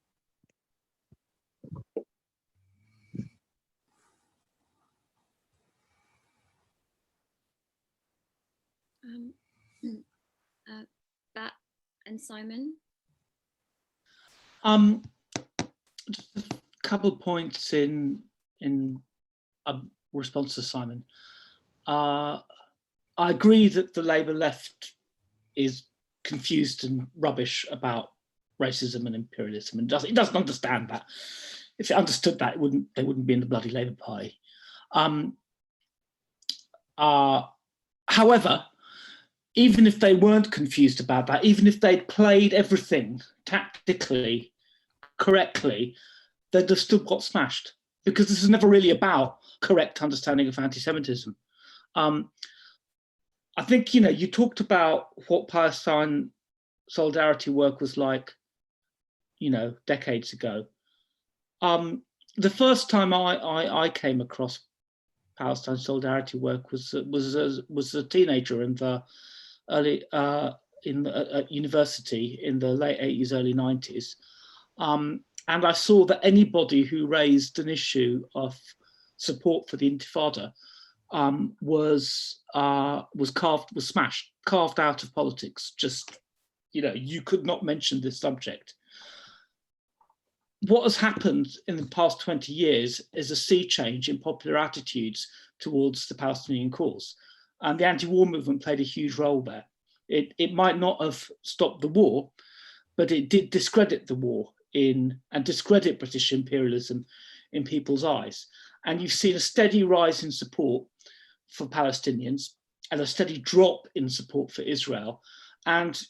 Bat and Simon. Just a couple of points in a response to Simon. I agree that the Labour left is confused and rubbish about racism and imperialism, and it doesn't understand that. If it understood that, they wouldn't be in the bloody Labour Party. However, even if they weren't confused about that, even if they'd played everything tactically correctly, they'd have still got smashed, because this is never really about correct understanding of anti-Semitism. I think, you talked about what Palestine solidarity work was like, decades ago. The first time I came across Palestine solidarity work was a teenager in the early at university in the late 80s, early 90s, and I saw that anybody who raised an issue of support for the Intifada was smashed, carved out of politics. Just, you could not mention this subject. What has happened in the past 20 years is a sea change in popular attitudes towards the Palestinian cause. And the anti-war movement played a huge role there. It might not have stopped the war, but it did discredit the war and discredit British imperialism in people's eyes. And you've seen a steady rise in support for Palestinians and a steady drop in support for Israel. And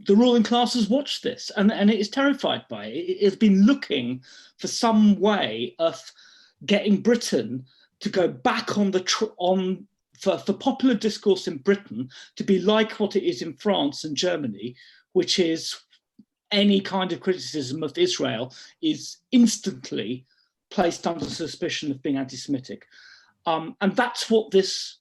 the ruling class has watched this and it is terrified by it. It has been looking for some way of getting Britain to go back for popular discourse in Britain to be like what it is in France and Germany, which is any kind of criticism of Israel is instantly placed under suspicion of being anti-Semitic. And that's what this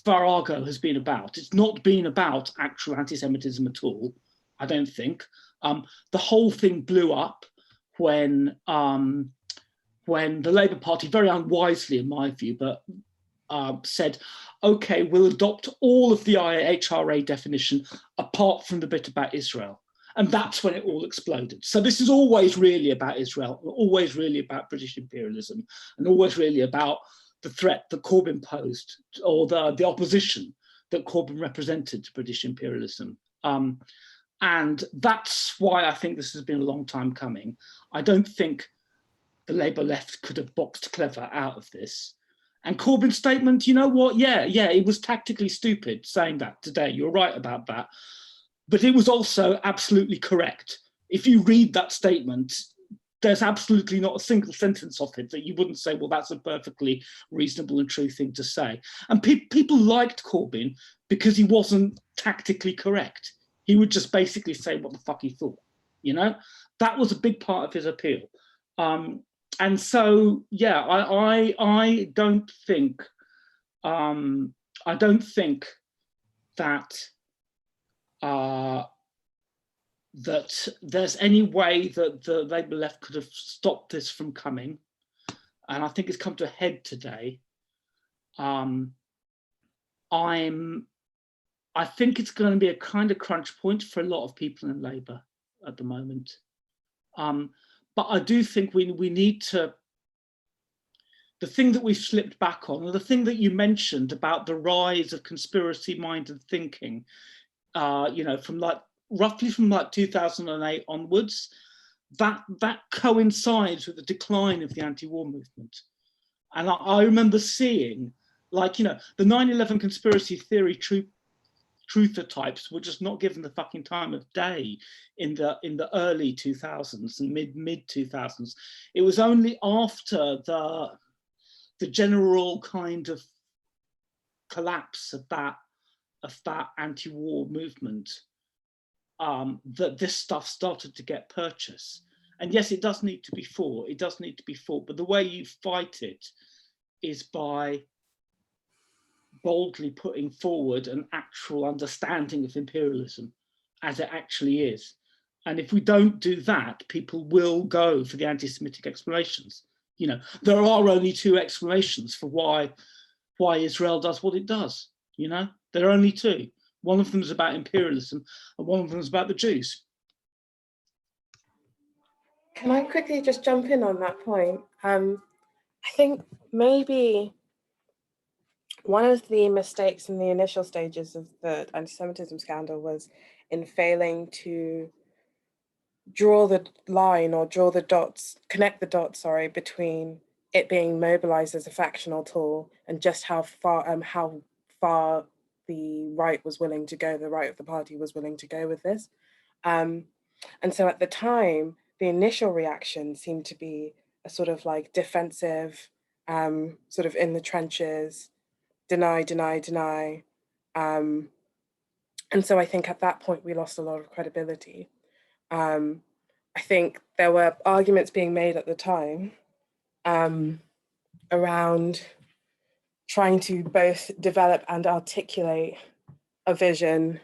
farrago has been about. It's not been about actual anti-Semitism at all, I don't think. The whole thing blew up when the Labour Party, very unwisely in my view, but said, okay, we'll adopt all of the IHRA definition apart from the bit about Israel. And that's when it all exploded. So this is always really about Israel, always really about British imperialism, and always really about the threat that Corbyn posed, or the opposition that Corbyn represented to British imperialism. And that's why I think this has been a long time coming. I don't think the Labour left could have boxed clever out of this. And Corbyn's statement, you know what? Yeah, it was tactically stupid saying that today. You're right about that. But it was also absolutely correct. If you read that statement, there's absolutely not a single sentence of it that you wouldn't say, well, that's a perfectly reasonable and true thing to say. And people liked Corbyn because he wasn't tactically correct. He would just basically say what the fuck he thought, That was a big part of his appeal. And so, yeah, I don't think that that there's any way that the Labour left could have stopped this from coming. And I think it's come to a head today. I think it's going to be a kind of crunch point for a lot of people in Labour at the moment. But I do think we need to, the thing that we've slipped back on, or the thing that you mentioned about the rise of conspiracy-minded thinking, roughly from 2008 onwards, that coincides with the decline of the anti-war movement. And I remember seeing, the 9/11 conspiracy theory truther types were just not given the fucking time of day in the early 2000s and mid 2000s. It was only after the general kind of collapse of that anti-war movement that this stuff started to get purchase. And yes, it does need to be fought. It does need to be fought. But the way you fight it is by boldly putting forward an actual understanding of imperialism as it actually is. And if we don't do that, people will go for the anti-Semitic explanations. There are only two explanations for why Israel does what it does. There are only two. One of them is about imperialism and one of them is about the Jews. Can I quickly just jump in on that point? I think maybe one of the mistakes in the initial stages of the anti-Semitism scandal was in failing to draw the line or draw the dots, connect the dots, sorry, between it being mobilized as a factional tool and just how far the right was willing to go, the right of the party was willing to go with this. And so at the time, the initial reaction seemed to be a sort of like defensive, sort of in the trenches, deny, deny, deny. And so I think at that point, we lost a lot of credibility. I think there were arguments being made at the time around trying to both develop and articulate a vision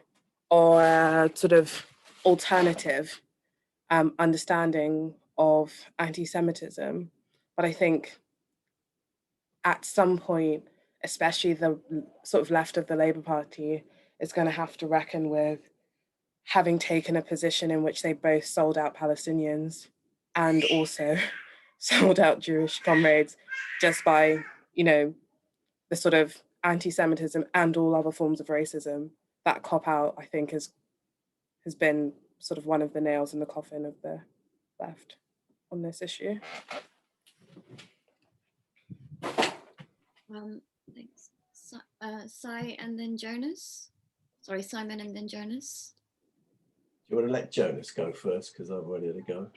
or a sort of alternative understanding of anti-Semitism. But I think at some point, especially the sort of left of the Labour Party is going to have to reckon with having taken a position in which they both sold out Palestinians and also sold out Jewish comrades just by, you know, the sort of anti-Semitism and all other forms of racism. That cop-out, I think, has been sort of one of the nails in the coffin of the left on this issue. Thanks. Sai and then Jonas. Sorry, Simon and then Jonas. Do you want to let Jonas go first because I'm ready to go?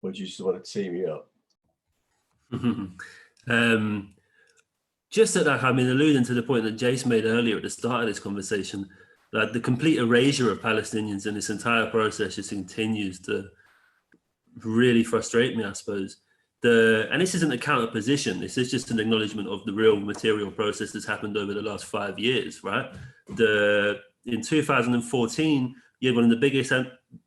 Or do you just want to tee me up? Just that, I mean, alluding to the point that Jace made earlier at the start of this conversation, that the complete erasure of Palestinians in this entire process just continues to really frustrate me, I suppose. And this isn't a counter position. This is just an acknowledgement of the real material process that's happened over the last 5 years, right? In 2014, you had one of the biggest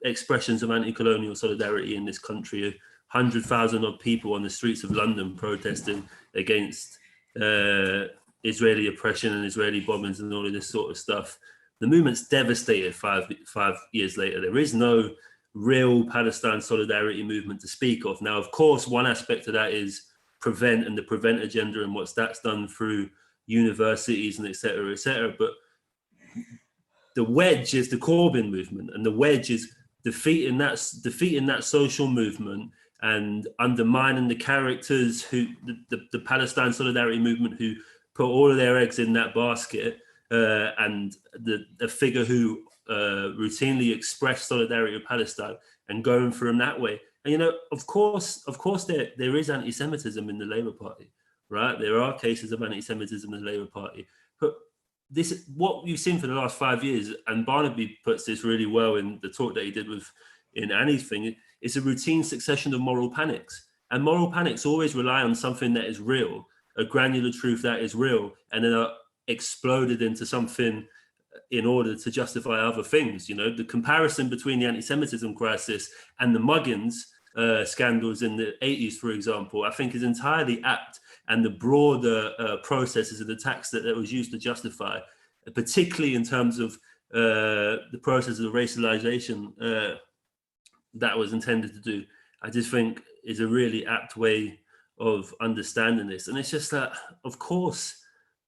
expressions of anti-colonial solidarity in this country, 100,000 odd people on the streets of London protesting against Israeli oppression and Israeli bombings and all of this sort of stuff. The movement's devastated five years later. There is no real Palestine solidarity movement to speak of. Now, of course, one aspect of that is prevent and the prevent agenda and what that's done through universities and et cetera, but the wedge is the Corbyn movement, and the wedge is defeating that social movement and undermining the characters who the Palestine solidarity movement who put all of their eggs in that basket, and the figure who routinely expressed solidarity with Palestine and going for them that way. And you know, of course, there is anti-Semitism in the Labour Party, right? There are cases of anti-Semitism in the Labour Party, but this, what you've seen for the last 5 years, and Barnaby puts this really well in the talk that he did in Annie's thing, it's a routine succession of moral panics. And moral panics always rely on something that is real, a granular truth that is real, and then are exploded into something in order to justify other things. You know, the comparison between the anti-Semitism crisis and the Muggins scandals in the 80s, for example, I think is entirely apt. And the broader processes of attacks that was used to justify, particularly in terms of the process of racialization that was intended to do, I just think is a really apt way of understanding this. And it's just that, of course,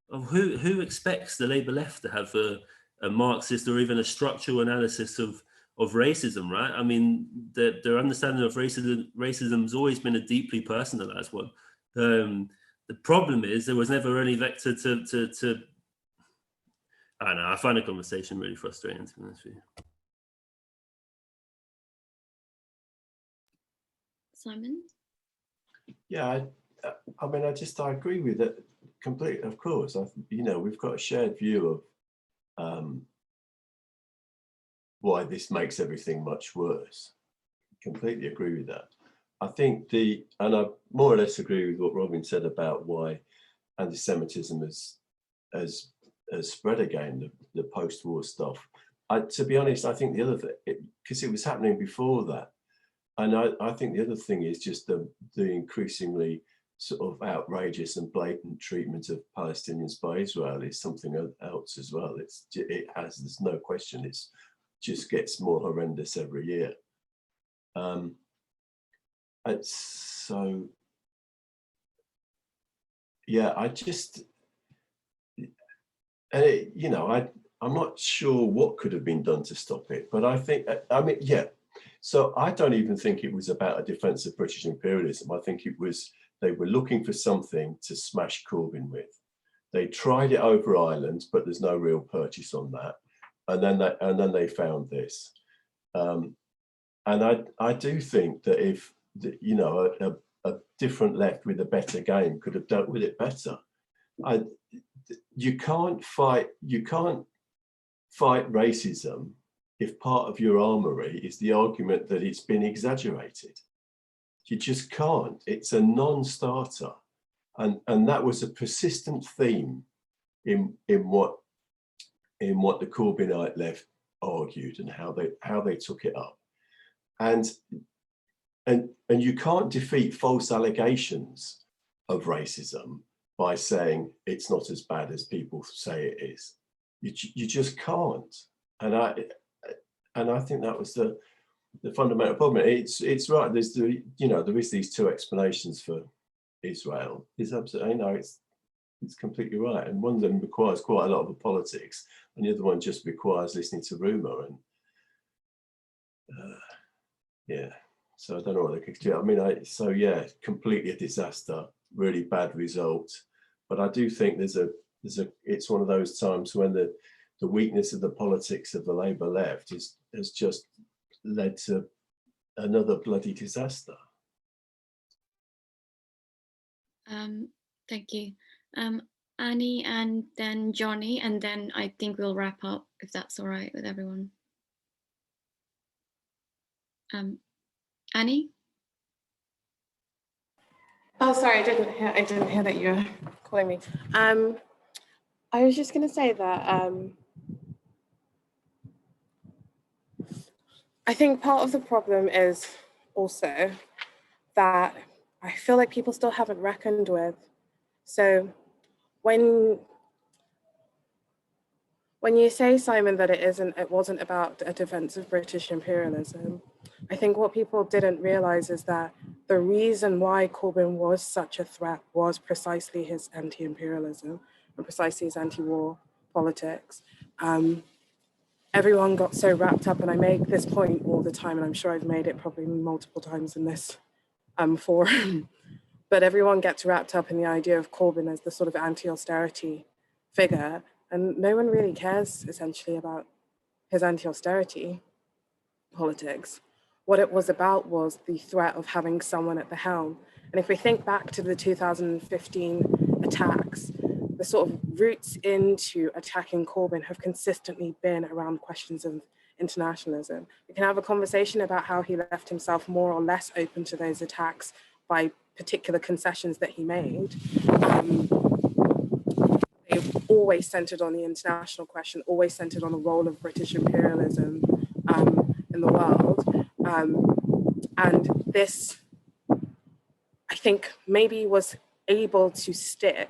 who expects the Labour left to have a Marxist or even a structural analysis of racism, right? I mean, their understanding of racism has always been a deeply personalized one. The problem is there was never any vector to I don't know, I find the conversation really frustrating, to be honest with you. Simon? Yeah, I mean, I agree with it completely, of course. You know, we've got a shared view of why this makes everything much worse. Completely agree with that. I think and I more or less agree with what Robin said about why anti-Semitism has spread again, the post-war stuff. To be honest, I think the other thing, because it was happening before that, and I think the other thing is just the increasingly sort of outrageous and blatant treatment of Palestinians by Israel is something else as well. There's no question, it's just gets more horrendous every year. It's so, yeah, I just, you know, I'm not sure what could have been done to stop it, but I think, I mean, yeah. So I don't even think it was about a defense of British imperialism. I think it was, they were looking for something to smash Corbyn with. They tried it over Ireland, but there's no real purchase on that. And then they found this. And I do think that if, you know, a different left with a better game could have dealt with it better. You can't fight racism if part of your armory is the argument that it's been exaggerated. You just can't. It's a non-starter. And that was a persistent theme in what the Corbynite left argued and how they took it up. And you can't defeat false allegations of racism by saying it's not as bad as people say it is. You just can't. And I think that was the fundamental problem. It's right. There's there is these two explanations for Israel. It's absolutely, it's completely right. And one of them requires quite a lot of politics, and the other one just requires listening to rumor. And yeah, so I don't know what they could do. I mean, so yeah, completely a disaster, really bad result. But I do think it's one of those times when the weakness of the politics of the Labour left has just led to another bloody disaster. Thank you. Annie and then Johnny, and then I think we'll wrap up if that's all right with everyone. Annie? Oh, sorry, I didn't hear that you were calling me. I was just going to say that I think part of the problem is also that I feel like people still haven't reckoned with. So when you say, Simon, that it wasn't about a defense of British imperialism, I think what people didn't realize is that the reason why Corbyn was such a threat was precisely his anti-imperialism and precisely his anti-war politics. Everyone got so wrapped up, and I make this point all the time, and I'm sure I've made it probably multiple times in this forum, but everyone gets wrapped up in the idea of Corbyn as the sort of anti-austerity figure, and no one really cares essentially about his anti-austerity politics. What it was about was the threat of having someone at the helm. And if we think back to the 2015 attacks, the sort of routes into attacking Corbyn have consistently been around questions of internationalism. We can have a conversation about how he left himself more or less open to those attacks by particular concessions that he made. They've always centered on the international question, always centered on the role of British imperialism in the world. And this, I think, maybe was able to stick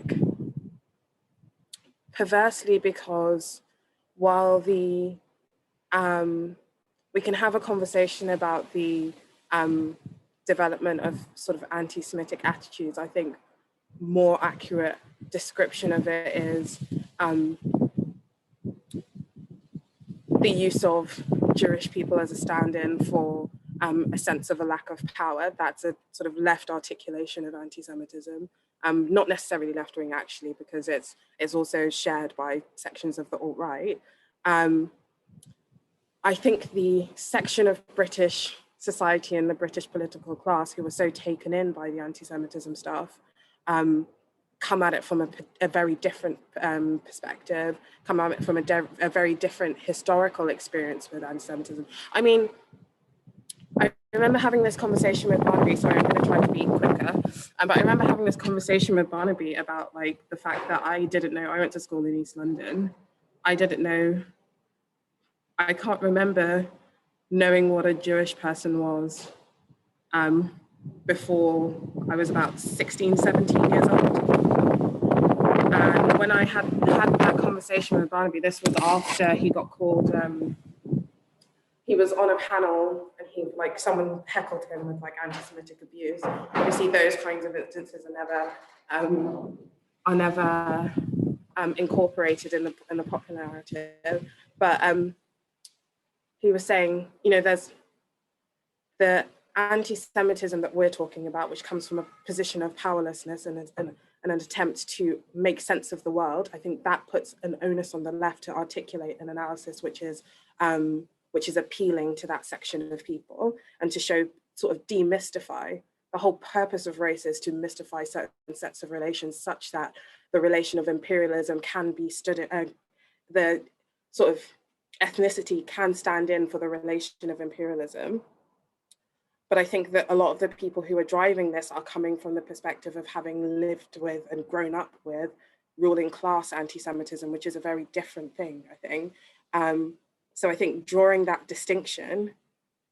perversely because while we can have a conversation about the development of sort of anti-Semitic attitudes, I think more accurate description of it is the use of Jewish people as a stand-in for a sense of a lack of power. That's a sort of left articulation of anti-Semitism. Not necessarily left-wing actually, because it's also shared by sections of the alt-right. I think the section of British society and the British political class who were so taken in by the anti-Semitism stuff come at it from a very different perspective, come at it from a very different historical experience with anti-Semitism. I mean, I remember having this conversation with Barnaby, sorry, I'm going to try to be quicker, but I remember having this conversation with Barnaby about like the fact that I didn't know, I went to school in East London, I didn't know, I can't remember knowing what a Jewish person was before I was about 16, 17 years old. And when I had that conversation with Barnaby, this was after he got called, he was on a panel and he, like, someone heckled him with like anti-Semitic abuse. Obviously, those kinds of instances are never incorporated in the popular narrative. But he was saying, you know, there's the anti-Semitism that we're talking about, which comes from a position of powerlessness and an attempt to make sense of the world. I think that puts an onus on the left to articulate an analysis which is appealing to that section of people, and to show, sort of demystify. The whole purpose of race is to mystify certain sets of relations, such that the relation of imperialism can be studied, the sort of ethnicity can stand in for the relation of imperialism. But I think that a lot of the people who are driving this are coming from the perspective of having lived with and grown up with ruling class anti-Semitism, which is a very different thing, I think. So I think drawing that distinction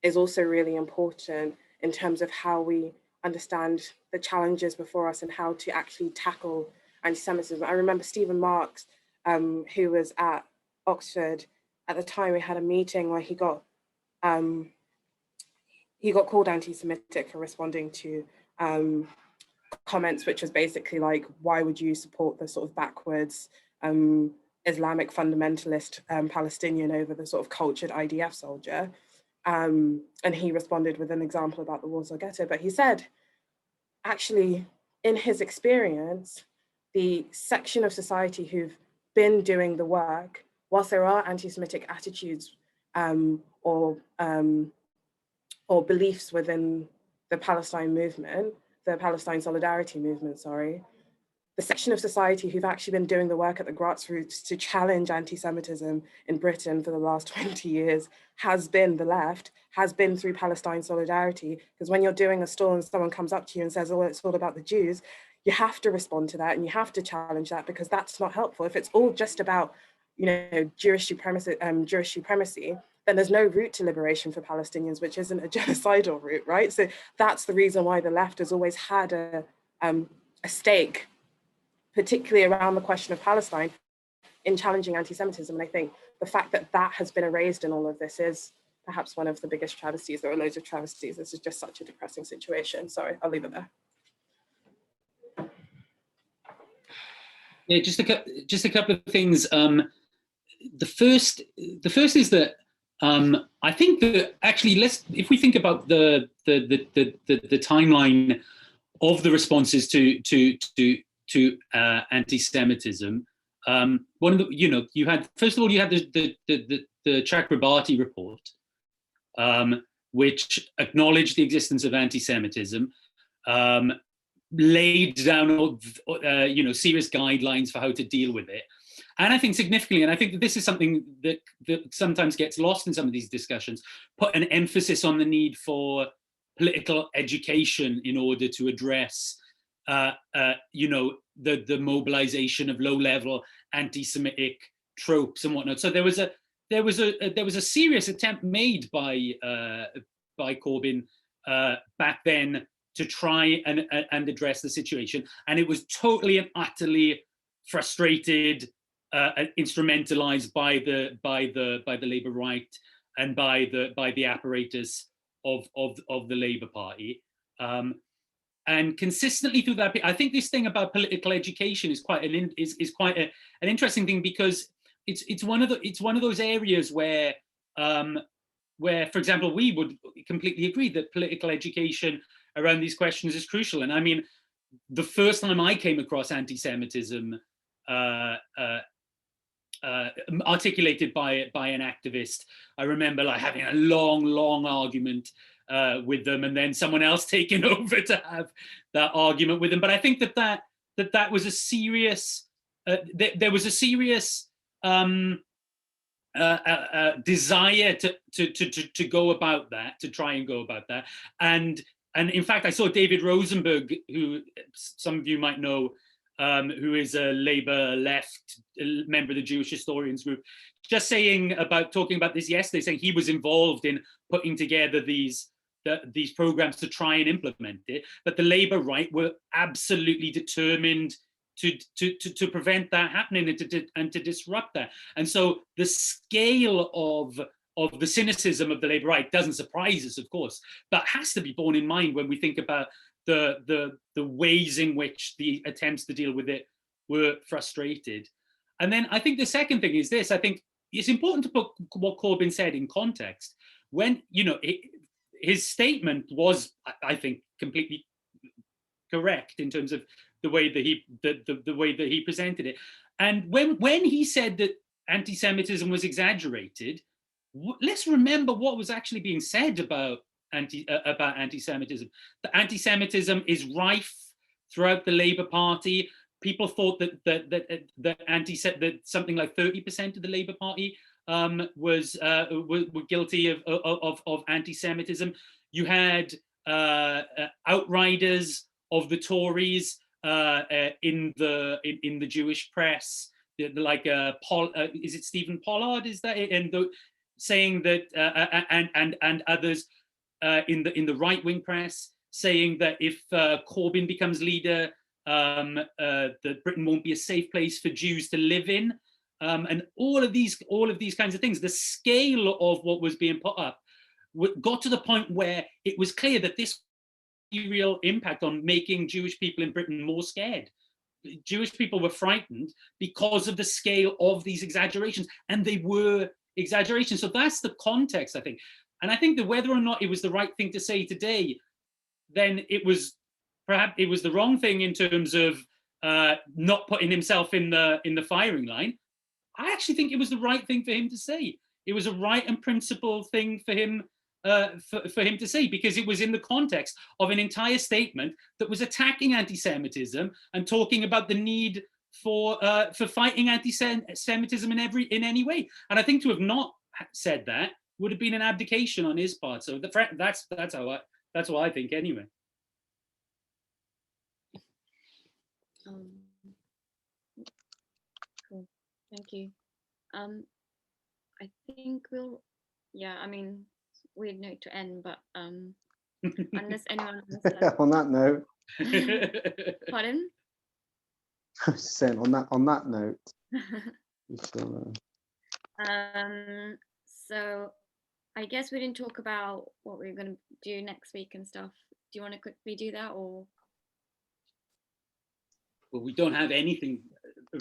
is also really important in terms of how we understand the challenges before us and how to actually tackle anti-Semitism. I remember Stephen Marks, who was at Oxford at the time. We had a meeting where he got called anti-Semitic for responding to comments, which was basically like, why would you support the sort of backwards Islamic fundamentalist Palestinian over the sort of cultured IDF soldier? And he responded with an example about the Warsaw Ghetto. But he said, actually, in his experience, the section of society who've been doing the work, whilst there are anti-Semitic attitudes or beliefs within the Palestine movement, the Palestine Solidarity Movement, sorry, the section of society who've actually been doing the work at the grassroots to challenge anti-Semitism in Britain for the last 20 years has been the left, has been through Palestine Solidarity. Because when you're doing a stall and someone comes up to you and says, oh, it's all about the Jews, you have to respond to that and you have to challenge that, because that's not helpful. If it's all just about, you know, Jewish supremacy, then there's no route to liberation for Palestinians, which isn't a genocidal route, right? So that's the reason why the left has always had a stake, particularly around the question of Palestine, in challenging anti-Semitism. And I think the fact that that has been erased in all of this is perhaps one of the biggest travesties. There are loads of travesties. This is just such a depressing situation. Sorry, I'll leave it there. Yeah, just a couple of things. The first is that I think that actually, if we think about the timeline of the responses to anti-Semitism, one of the, you know, you had, first of all, you had the Chakrabarti report, which acknowledged the existence of anti-Semitism, laid down you know, serious guidelines for how to deal with it. And I think significantly, and I think that this is something that sometimes gets lost in some of these discussions, put an emphasis on the need for political education in order to address you know, the mobilization of low-level anti-Semitic tropes and whatnot. So there was a serious attempt made by Corbyn back then to try and address the situation, and it was totally and utterly frustrated, instrumentalized by the Labour right and by the apparatus of the Labour Party. And consistently through that, I think this thing about political education is quite an interesting thing, because it's one of those areas where, for example, we would completely agree that political education around these questions is crucial. And I mean, the first time I came across anti-Semitism articulated by an activist, I remember like having a long argument with them, and then someone else taking over to have that argument with them. But I think that was a serious, there was a serious desire to go about that, to try and go about that. And in fact, I saw David Rosenberg, who some of you might know, who is a Labour left member of the Jewish Historians Group, just talking about this yesterday, saying he was involved in putting together these programs to try and implement it, but the Labour right were absolutely determined to prevent that happening and to disrupt that. And so the scale of the cynicism of the Labour right doesn't surprise us, of course, but has to be borne in mind when we think about the ways in which the attempts to deal with it were frustrated. And then I think the second thing is this: I think it's important to put what Corbyn said in context. When, you know, his statement was, I think, completely correct in terms of the way that he presented it. And when he said that anti-Semitism was exaggerated, let's remember what was actually being said about anti-Semitism. The anti-Semitism is rife throughout the Labour Party. People thought that something like 30% of the Labour Party were guilty of anti-Semitism. You had outriders of the Tories in the Jewish press, like is it Stephen Pollard? Is that it? And saying that and others in the right-wing press saying that if Corbyn becomes leader, that Britain won't be a safe place for Jews to live in, and all of these kinds of things. The scale of what was being put up got to the point where it was clear that this real impact on making Jewish people in Britain more scared. Jewish people were frightened because of the scale of these exaggerations, and they were exaggerations. So that's the context, I think. And I think that whether or not it was the right thing to say today, then perhaps it was the wrong thing in terms of not putting himself in the firing line. I actually think it was the right thing for him to say. It was a right and principled thing for him for him to say, because it was in the context of an entire statement that was attacking anti-Semitism and talking about the need for fighting anti-Semitism in any way. And I think to have not said that would have been an abdication on his part. So that's what I think anyway. Cool. Thank you. I think we'll. Yeah, I mean, weird note to end, but unless anyone else has... On that note. Pardon? I was saying on that note. So I guess we didn't talk about what we're going to do next week and stuff. Do you want to quickly do that, or? Well, we don't have anything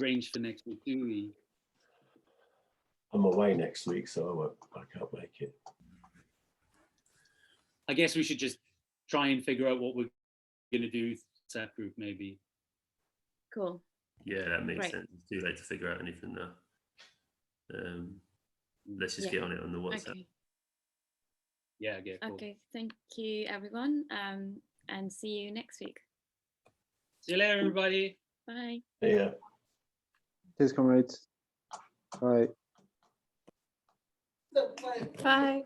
arranged for next week, do we? I'm away next week, so I can't make it. I guess we should just try and figure out what we're going to do, WhatsApp group maybe. Cool. Yeah, that makes Right. sense. It's too late to figure out anything now. Let's just get on it on the WhatsApp. Okay. Yeah, cool. Okay, thank you everyone, and see you next week. See you later, everybody. Bye. Yeah. Cheers, comrades. Bye. Bye.